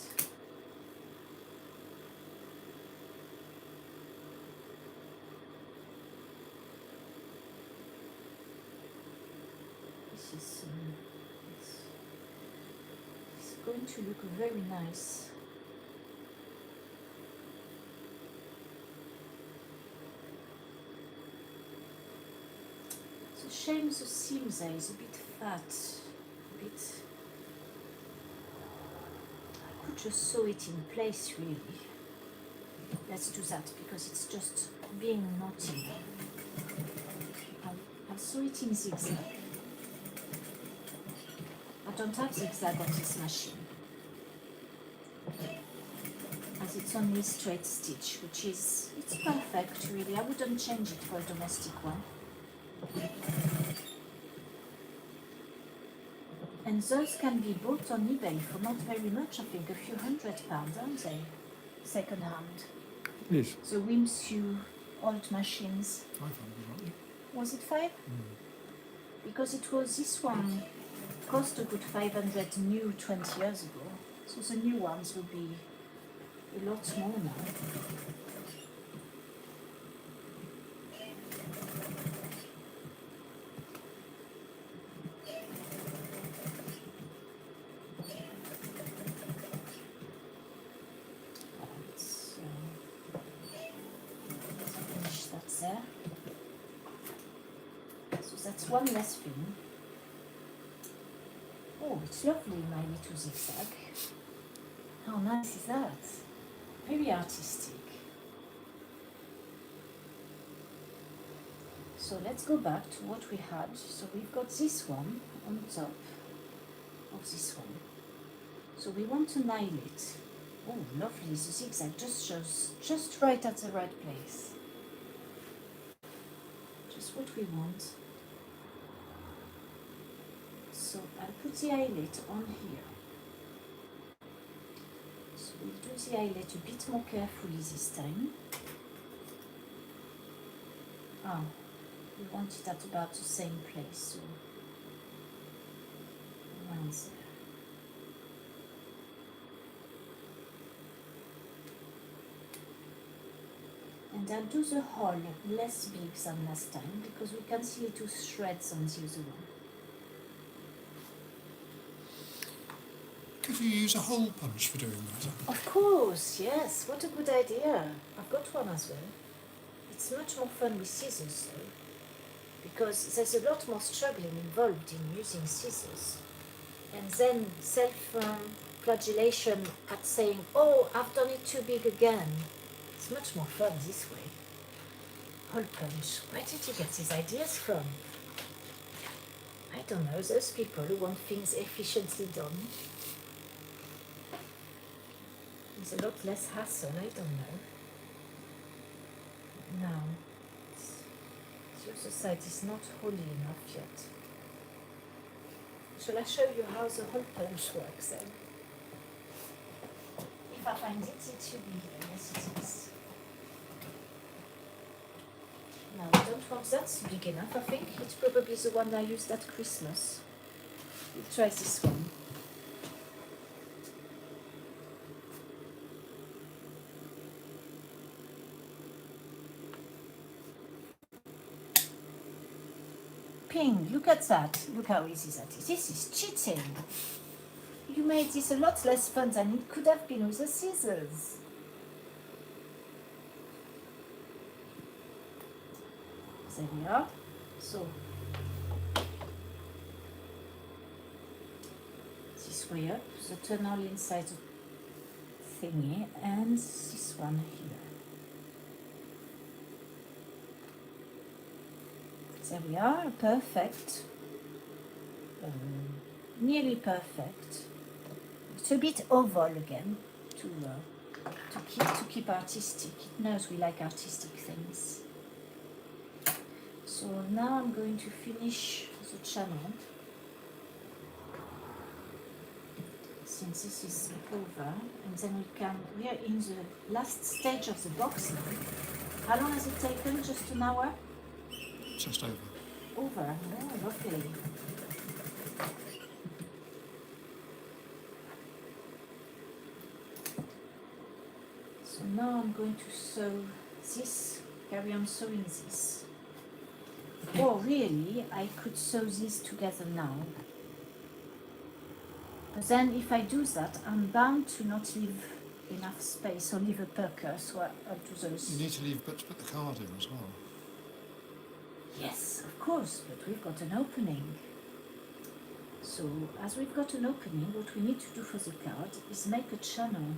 This is it's going to look very nice. It's a shame the seam there is a bit fat, a bit. I could just sew it in place really. Let's do that because it's just being naughty. I'll sew it in zigzag. I don't have zigzag on this machine, as it's only straight stitch, which is, it's perfect really. I wouldn't change it for a domestic one. And those can be bought on eBay for not very much, I think a few £100, aren't they? Second hand. Yes. The Wimsue old machines. 500, aren't they? Was it 5? Because it was, this one cost a good 500 new 20 years ago. So the new ones will be a lot more now. Let's finish that there. So that's one less thing. Oh, it's lovely, my little zigzag. How nice is that? Very artistic. So let's go back to what we had. So we've got this one on top of this one. So we want an eyelet. Oh, lovely, the zigzag just shows just right at the right place. Just what we want. So I'll put the eyelet on here. So we'll do the eyelet a bit more carefully this time. We want it at about the same place, so around there. And I'll do the hole less big than last time because we can see little shreds on the other one. Could you use a hole punch for doing that? Of course, yes. What a good idea. I've got one as well. It's much more fun with scissors though, because there's a lot more struggling involved in using scissors. And then self-flagellation at saying, oh, I've done it too big again. It's much more fun this way. Hole punch. Where did you get these ideas from? I don't know, those people who want things efficiently done. There's a lot less hassle, I don't know. Now, the other side is not holy enough yet. Shall I show you how the hole punch works then? If I find it, it should be here. Yes, it is. Now, I don't want that big enough, I think. It's probably the one I used at Christmas. We'll try this one. Ping, look at that. Look how easy that is. This is cheating. You made this a lot less fun than it could have been with the scissors. There we are. So, this way up, the tunnel inside the thingy, and this one here. There we are, perfect. Nearly perfect. It's a bit oval again to keep artistic. It knows we like artistic things. So now I'm going to finish the channel. Since this is over, and then we are in the last stage of the box now. How long has it taken? Just an hour? Just over. Over, oh, lovely. So now I'm going to sew this, carry on sewing this. Or really, I could sew these together now. But then if I do that, I'm bound to not leave enough space or leave a pucker, so I'll do those. You need to leave, but to put the card in as well. Yes, of course, but we've got an opening. So, as we've got an opening, what we need to do for the card is make a channel.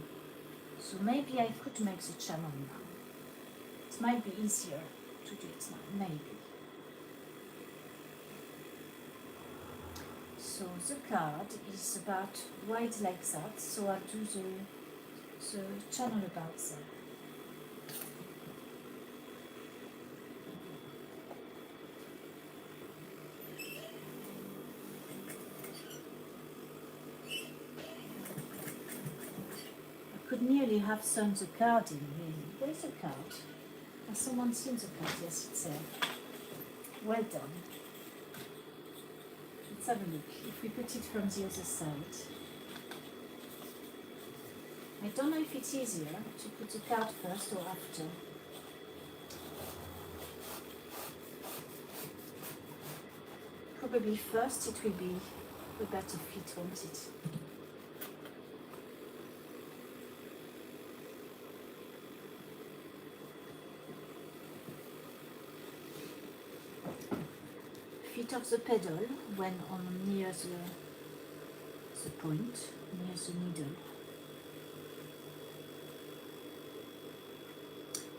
So maybe I could make the channel now. It might be easier to do it now, maybe. So the card is about wide like that, so I'll do the channel about there. Nearly have sewn the card in, really. Where's the card? Has someone seen the card? Yes, it's there. Well done. Let's have a look. If we put it from the other side. I don't know if it's easier to put the card first or after. Probably first it will be a better fit, won't it? Feet of the pedal when on near the point, near the needle.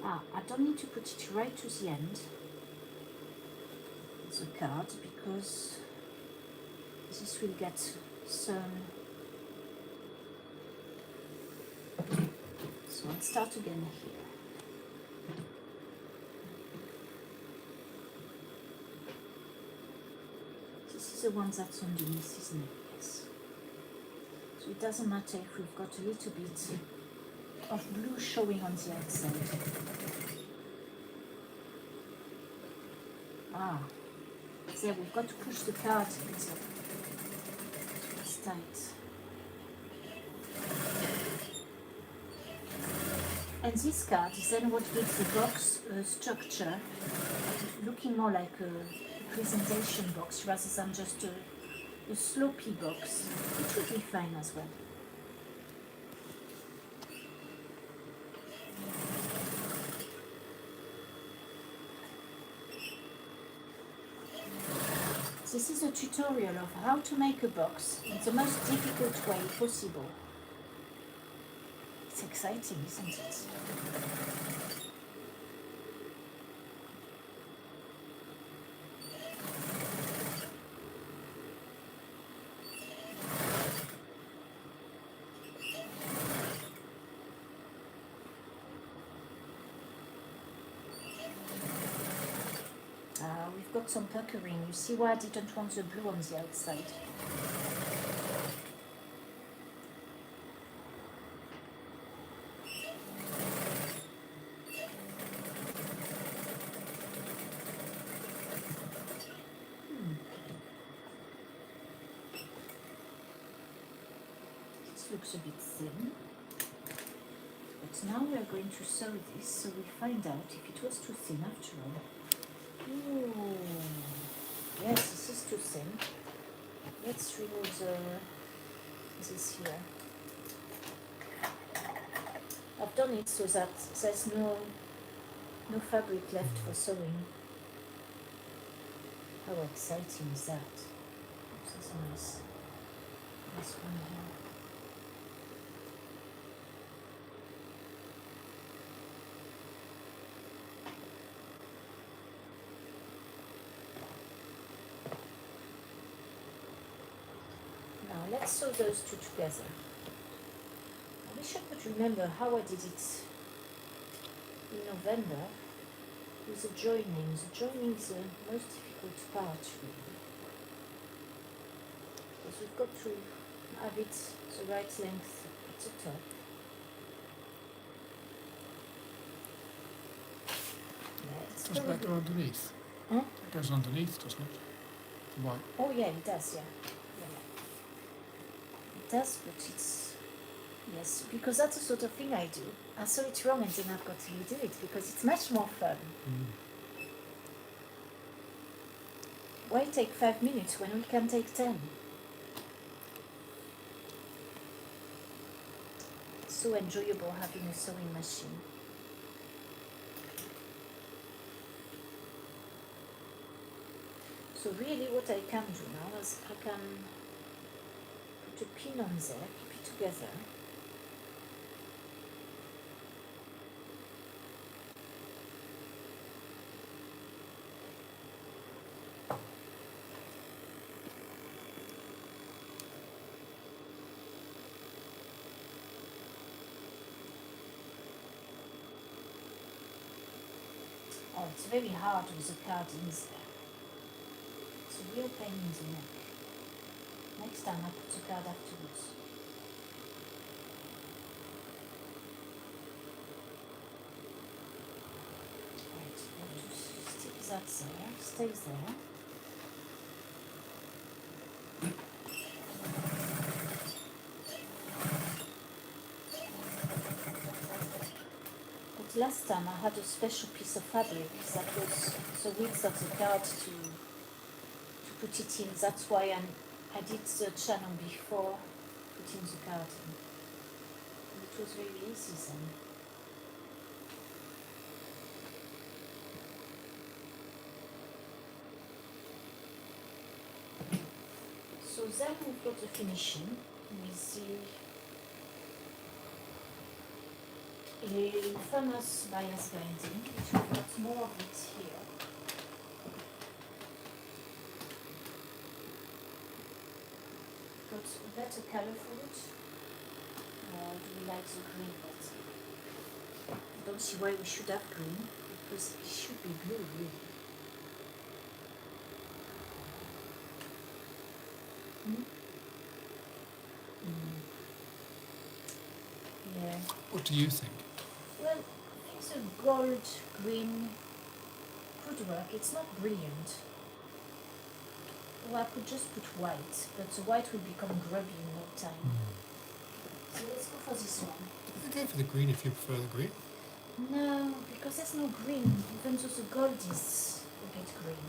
I don't need to put it right to the end, the card, because this will get sewn. So I'll start again here. The one that's underneath, isn't it? Yes. So it doesn't matter if we've got a little bit of blue showing on the outside. There we've got to push the card into it's tight. And this card is then what gives the box a structure, looking more like a presentation box rather than just a slopey box, which would be fine as well. This is a tutorial of how to make a box in the most difficult way possible. It's exciting, isn't it? got some puckering. You see why I didn't want the blue on the outside. This looks a bit thin. But now we are going to sew this so we find out if it was too thin after all. Ooh. Yes, this is too thin. Let's remove this here. I've done it so that there's no fabric left for sewing. How exciting is that? This is nice. This one here. Let's sew those two together. I wish I could remember how I did it in November with the joining. The joining is the most difficult part, really. Because we've got to have it the right length at the top. Doesn't that go underneath? Huh? It goes underneath, doesn't it? The white. Oh yeah, it does, yeah. It does, but it's... Yes, because that's the sort of thing I do. I saw it wrong and then I've got to redo it because it's much more fun. Why take 5 minutes when we can take 10? It's so enjoyable having a sewing machine. So really what I can do now is I can put a pin on there, keep it together. Oh, it's very hard with the cardings there. It's a real pain in the neck. Next time I put the card afterwards. Right, we have to stick that there, stays there. But last time I had a special piece of fabric that was the width of the card to put it in. That's why I did the channel before putting the card in. And it was very easy then. So then we've got the finishing with the famous bias binding, which we've got more of it here. Got a better colour for it, or do we like the green better? I don't see why we should have green, because it should be blue really. Yeah. What do you think? Well, I think the gold green could work. It's not brilliant. Well, I could just put white, but the white will become grubby in no time. So let's go for this one. You go for the green if you prefer the green. No, because there's no green, even though the gold is a bit green.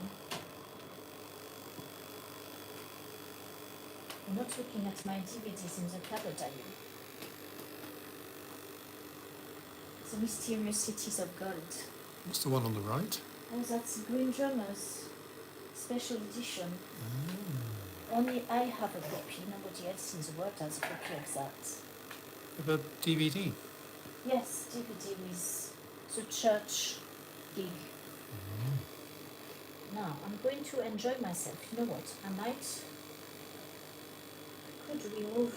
I'm not looking at my DVDs in the cupboard, are you? The Mysterious Cities of Gold. What's the one on the right? Oh, that's Green Drummers special edition. Only I have a copy, nobody else in the world has a copy of that. The DVD? Yes, DVD with the church gig. Now, I'm going to enjoy myself. You know what? I could remove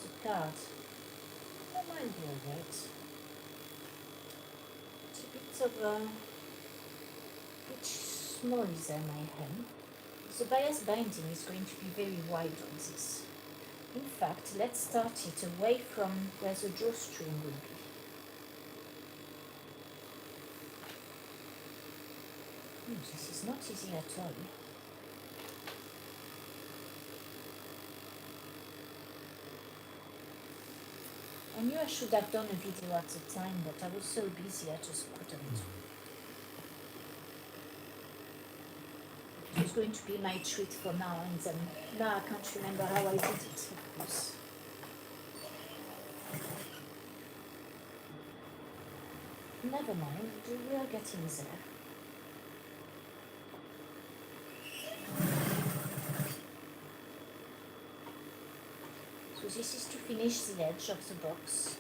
the card. That might be alright. It's a bit of a... Which small is my hem. The bias binding is going to be very wide on this. In fact, let's start it away from where the drawstring will be. This is not easy at all. I knew I should have done a video at the time, but I was so busy I just couldn't. It was going to be my treat for now, and then now I can't remember how I did it, of course. Never mind, we are getting there. So this is to finish the edge of the box.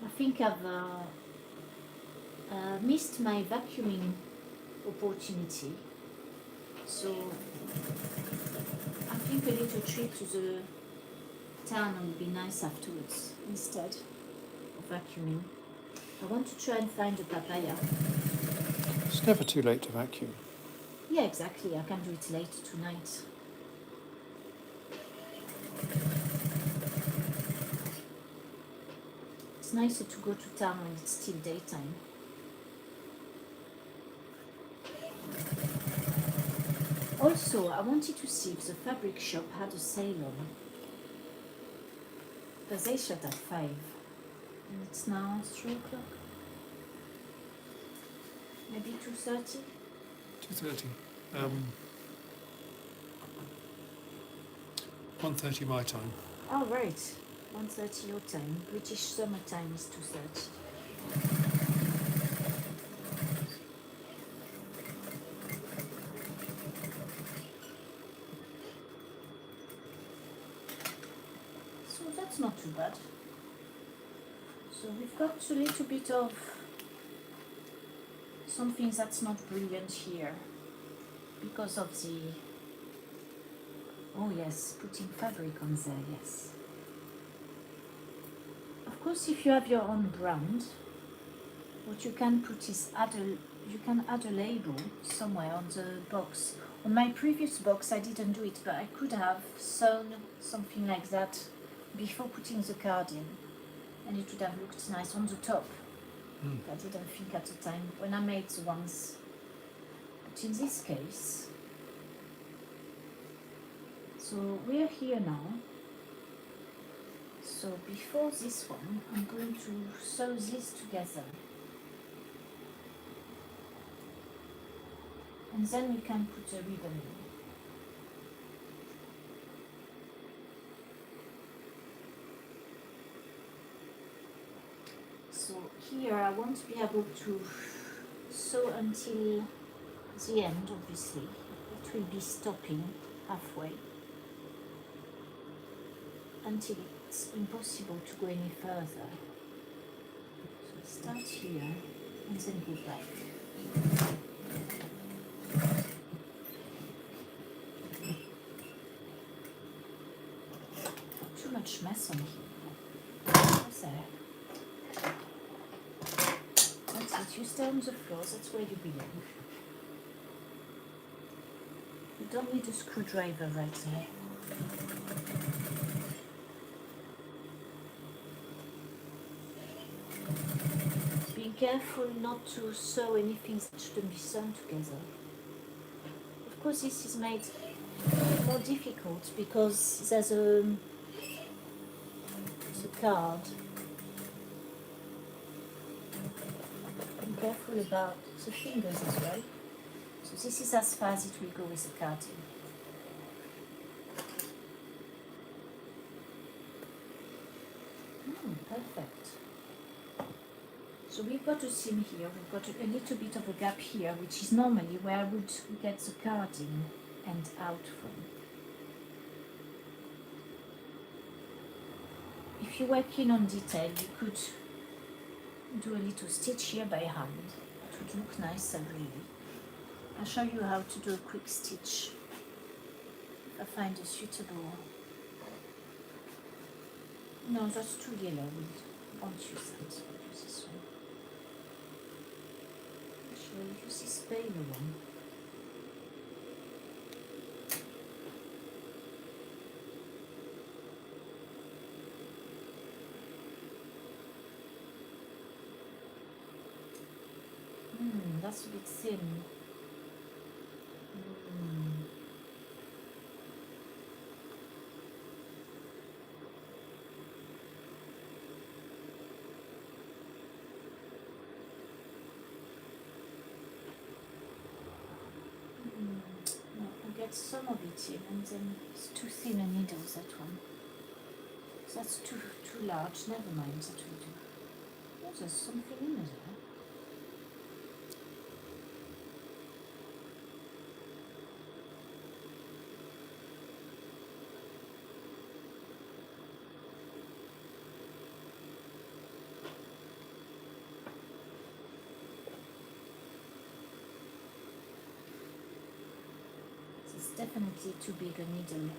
I think I've missed my vacuuming opportunity, so I think a little trip to the town would be nice afterwards instead of vacuuming. I want to try and find a papaya. It's never too late to vacuum. Yeah, exactly. I can do it later tonight. It's nicer to go to town when it's still daytime. Also, I wanted to see if the fabric shop had a sale on, but they shut at 5, and it's now 3 o'clock. Maybe 2:30. 2:30. 1:30 my time. Oh right, 1:30 your time. British summertime is 2:30. So that's not too bad. So we've got a little bit of something that's not brilliant here because of the, oh yes, putting fabric on there, yes. Of course, if you have your own brand, what you can put is you can add a label somewhere on the box. On my previous box I didn't do it, but I could have sewn something like that before putting the card in, and it would have looked nice on the top. I didn't think at the time when I made the ones. But in this case, so we're here now. So before this one, I'm going to sew this together. And then we can put a ribbon in. So here I won't be able to sew until the end, obviously. It will be stopping halfway until it's impossible to go any further. So start here and then go back. Too much mess on here. What's there? That's it, you stay on the floor, that's where you belong. You don't need a screwdriver right now. careful not to sew anything that shouldn't be sewn together. Of course, this is made more difficult because there's a card. Be careful about the fingers as well. So this is as far as it will go with the carding. Perfect. So we've got a seam here, we've got a little bit of a gap here, which is normally where I would get the carding and out from. If you're working on detail, you could do a little stitch here by hand. It would look nicer, really. I'll show you how to do a quick stitch if I find a suitable. No, that's too yellow. We won't use that. We'll use this one. Shall we use this paler one? That's a bit thin. No, I'll get some of it in, and then it's too thin a needle, that one. So that's too large. Never mind, that will do. Oh, there's something in there. It's definitely too big a needle.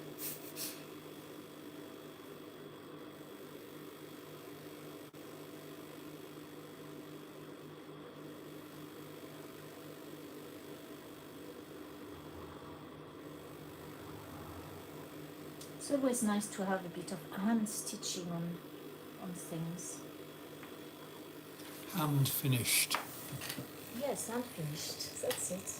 It's always nice to have a bit of hand stitching on things. Hand finished. Yes, hand finished. That's it.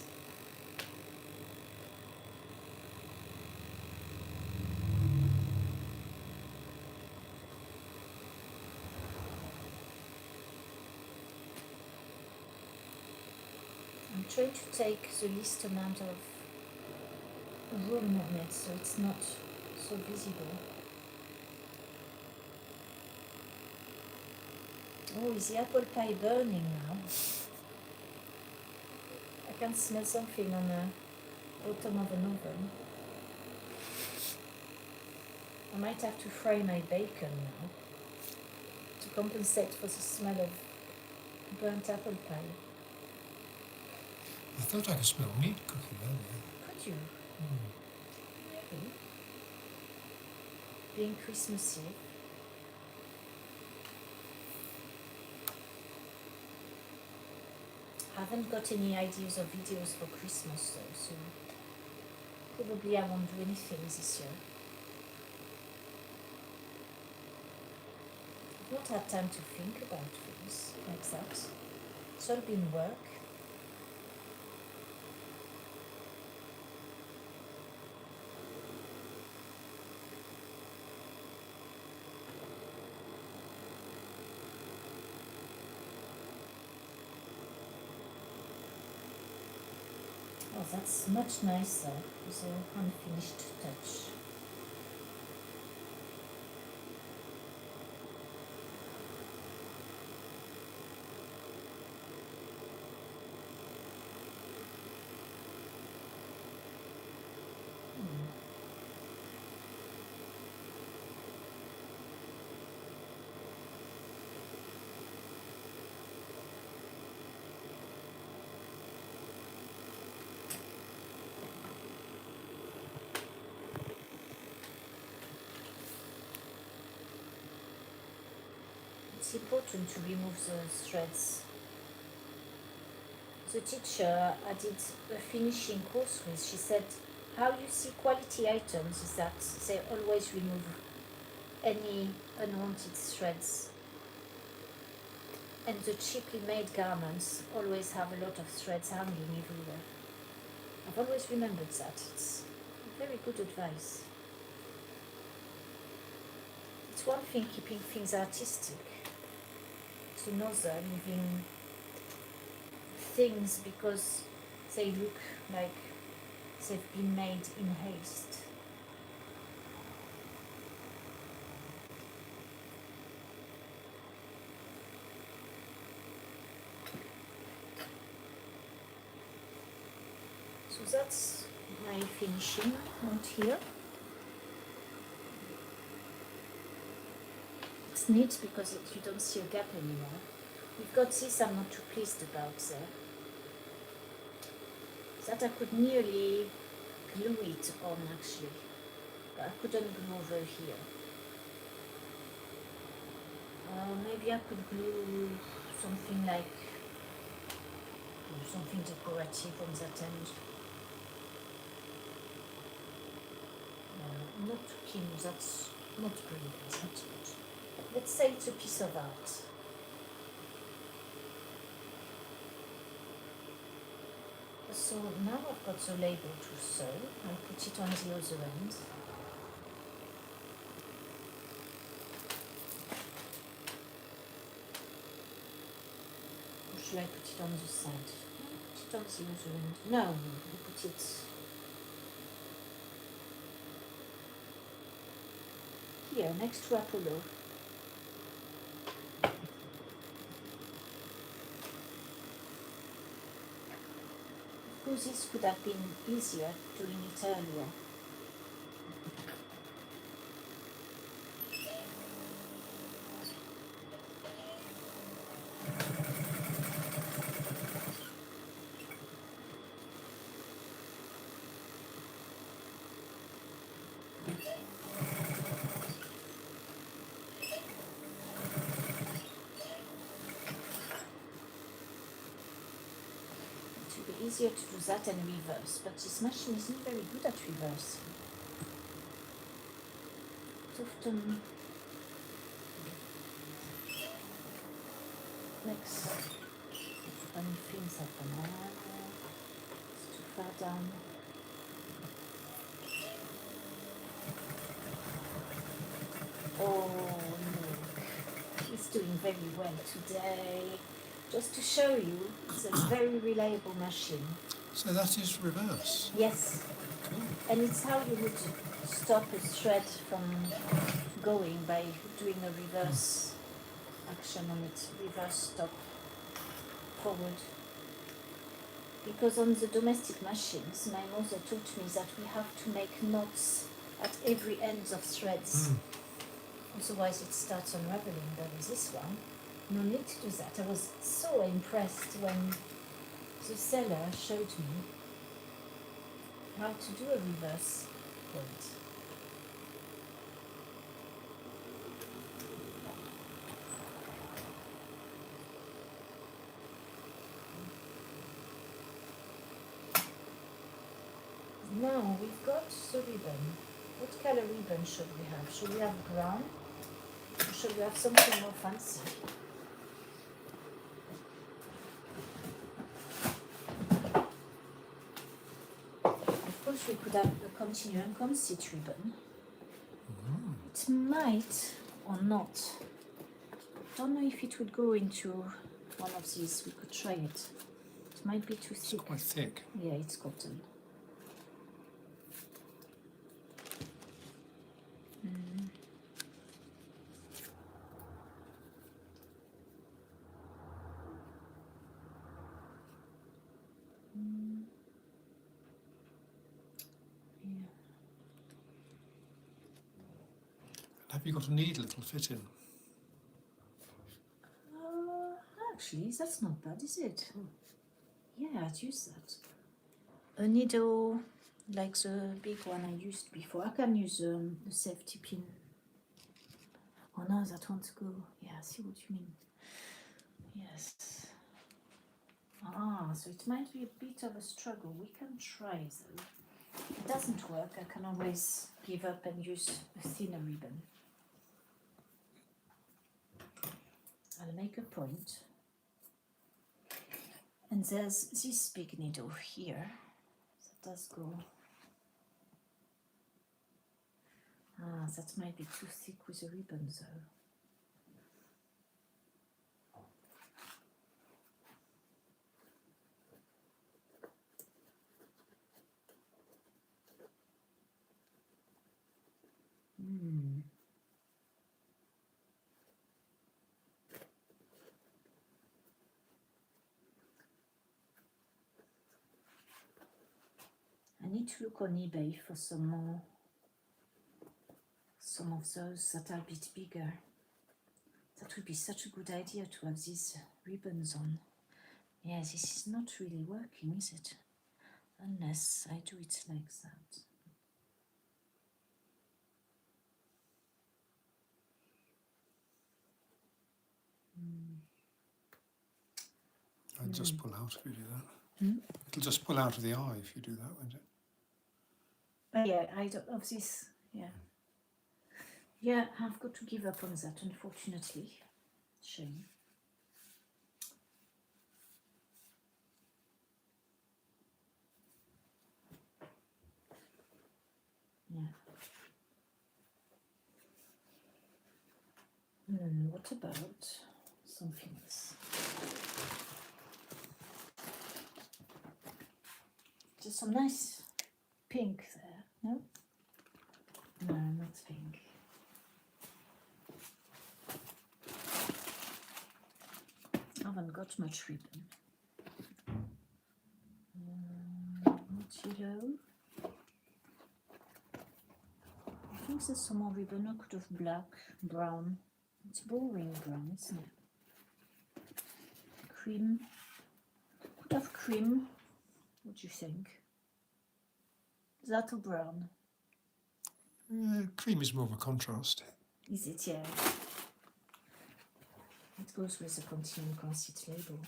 I'm trying to take the least amount of room on it so it's not so visible. Oh, is the apple pie burning now? I can smell something on the bottom of an oven. I might have to fry my bacon now to compensate for the smell of burnt apple pie. I thought I could smell meat cooking earlier. Could you? Maybe. Being Christmassy. Haven't got any ideas of videos for Christmas though, so probably I won't do anything this year. I've not had time to think about things like that. It's all been work. Oh, that's much nicer with a unfinished touch. It's important to remove the threads. The teacher I did a finishing course with, she said how you see quality items is that they always remove any unwanted threads. And the cheaply made garments always have a lot of threads hanging everywhere. I've always remembered that. It's very good advice. It's one thing keeping things artistic. It's another leaving things because they look like they've been made in haste. So that's my finishing out here. It's neat because you don't see a gap anymore. We've got this I'm not too pleased about there. That I could nearly glue it on actually, but I couldn't glue over here. Maybe I could glue something like something decorative on that end. Not too keen, that's not brilliant, that's good. Let's say it's a piece of art. So now I've got the label to sew. I'll put it on the other end. Or should I put it on the side? Put it on the other end. No, I'll put it here next to Apollo. This could have been easier doing it earlier. Easier to do that and reverse, but this machine isn't very good at reversing. It often makes funny things happen. It's too far down. Oh look, he's doing very well today. Just to show you, it's a very reliable machine. So that is reverse. Yes. Cool. And it's how you would stop a thread from going by doing a reverse action on it. Reverse stop forward. Because on the domestic machines, my mother taught me that we have to make knots at every end of threads. Otherwise it starts unraveling. But with this one, no need to do that. I was so impressed when the seller showed me how to do a reverse point. Now we've got the ribbon. What color ribbon should we have? Should we have brown? Or should we have something more fancy? Of course we could have a continuum conceit ribbon. It might or not. Don't know if it would go into one of these. We could try it. It might be too thick. It's quite thick. Yeah, it's cotton. Have you got a needle that'll fit in? Actually, that's not bad, is it? Yeah, I'd use that. A needle like the big one I used before. I can use the safety pin. Oh no, that won't go. Yeah, I see what you mean. Yes. So it might be a bit of a struggle. We can try though. If it doesn't work, I can always give up and use a thinner ribbon. I'll make a point And there's this big needle here that does go. That might be too thick with the ribbon though. I need to look on eBay for some of those that are a bit bigger. That would be such a good idea to have these ribbons on. Yeah, this is not really working, is it? Unless I do it like that. I'd just pull out if you do that. It'll just pull out of the eye if you do that, won't it? But yeah, I don't of this. Yeah. Yeah, I've got to give up on that, unfortunately. Shame. Yeah. What about something else? Just some nice pink there, no? No, not pink. I haven't got much ribbon. Not yellow. I think there's some more ribbon. I could have black, brown. It's boring brown, isn't it? Cream. Could have cream. What do you think? That or brown? Cream is more of a contrast. Is it? Yeah. It goes with the Continuum Conceit label.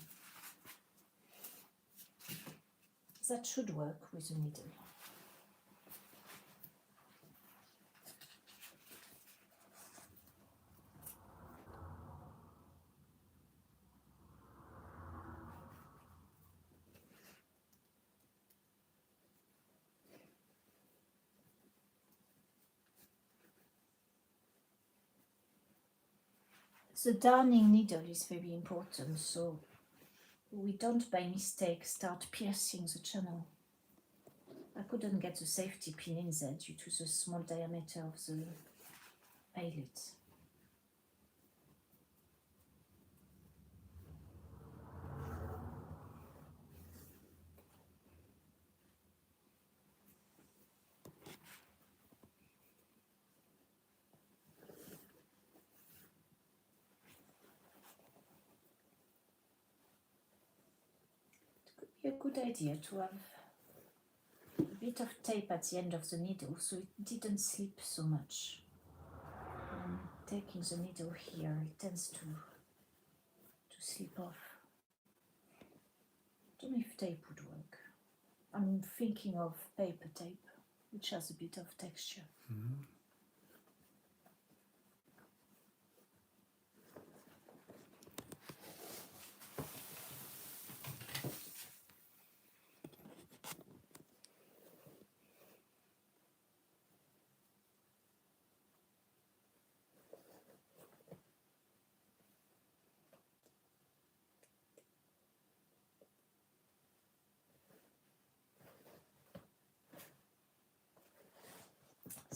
That should work with the needle. The darning needle is very important, so we don't by mistake start piercing the channel. I couldn't get the safety pin in there due to the small diameter of the eyelet. It could be a good idea to have a bit of tape at the end of the needle so it didn't slip so much. Taking the needle here, it tends to slip off. I don't know if tape would work. I'm thinking of paper tape, which has a bit of texture.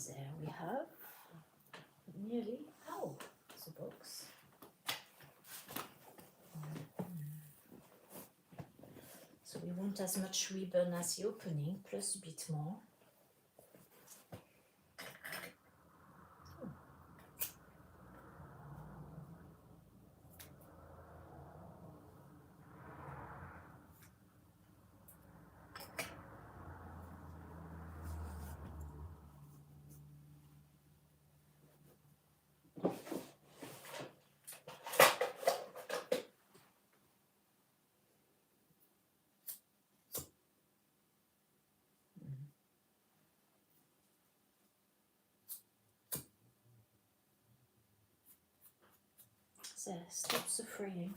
There we have nearly the box. So we want as much ribbon as the opening, plus a bit more. There, stops the fraying.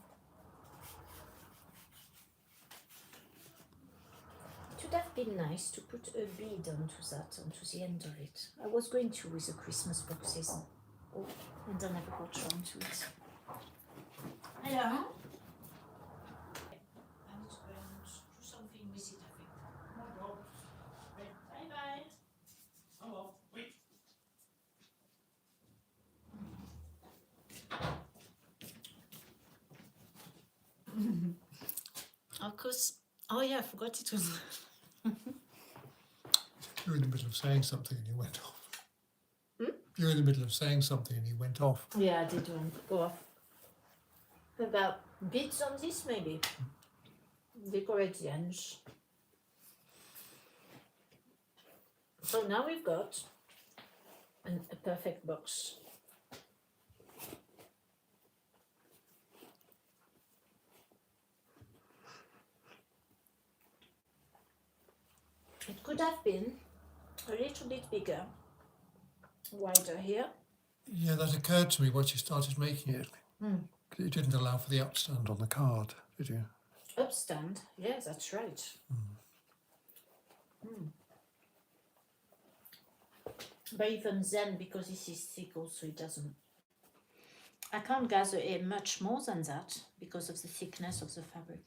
would have been nice to put a bead onto that, onto the end of it. I was going to with the Christmas boxes. Oh, and I never got around to it. Hello? I need to go and do something with it, I think. Bye bye. Oh, wait. Of course. Oh yeah, I forgot it was. You were in the middle of saying something and you went off. Hmm? You were in the middle of saying something and you went off. Yeah, I did one. Go off. About beads on this, maybe. Decorate the ends. So now we've got a perfect box. It could have been a little bit bigger, wider here. Yeah, that occurred to me once you started making it. Hmm. You didn't allow for the upstand on the card, did you? Upstand, yeah, that's right. But even then, because this is thick also, it doesn't. I can't gather much more than that because of the thickness of the fabric.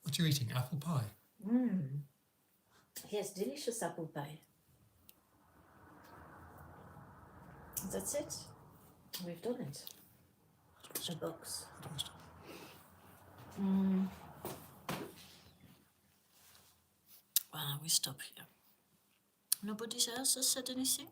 What are you eating? Apple pie? Yes, delicious apple pie. That's it. We've done it. A box. Well, we stop here. Nobody else has said anything?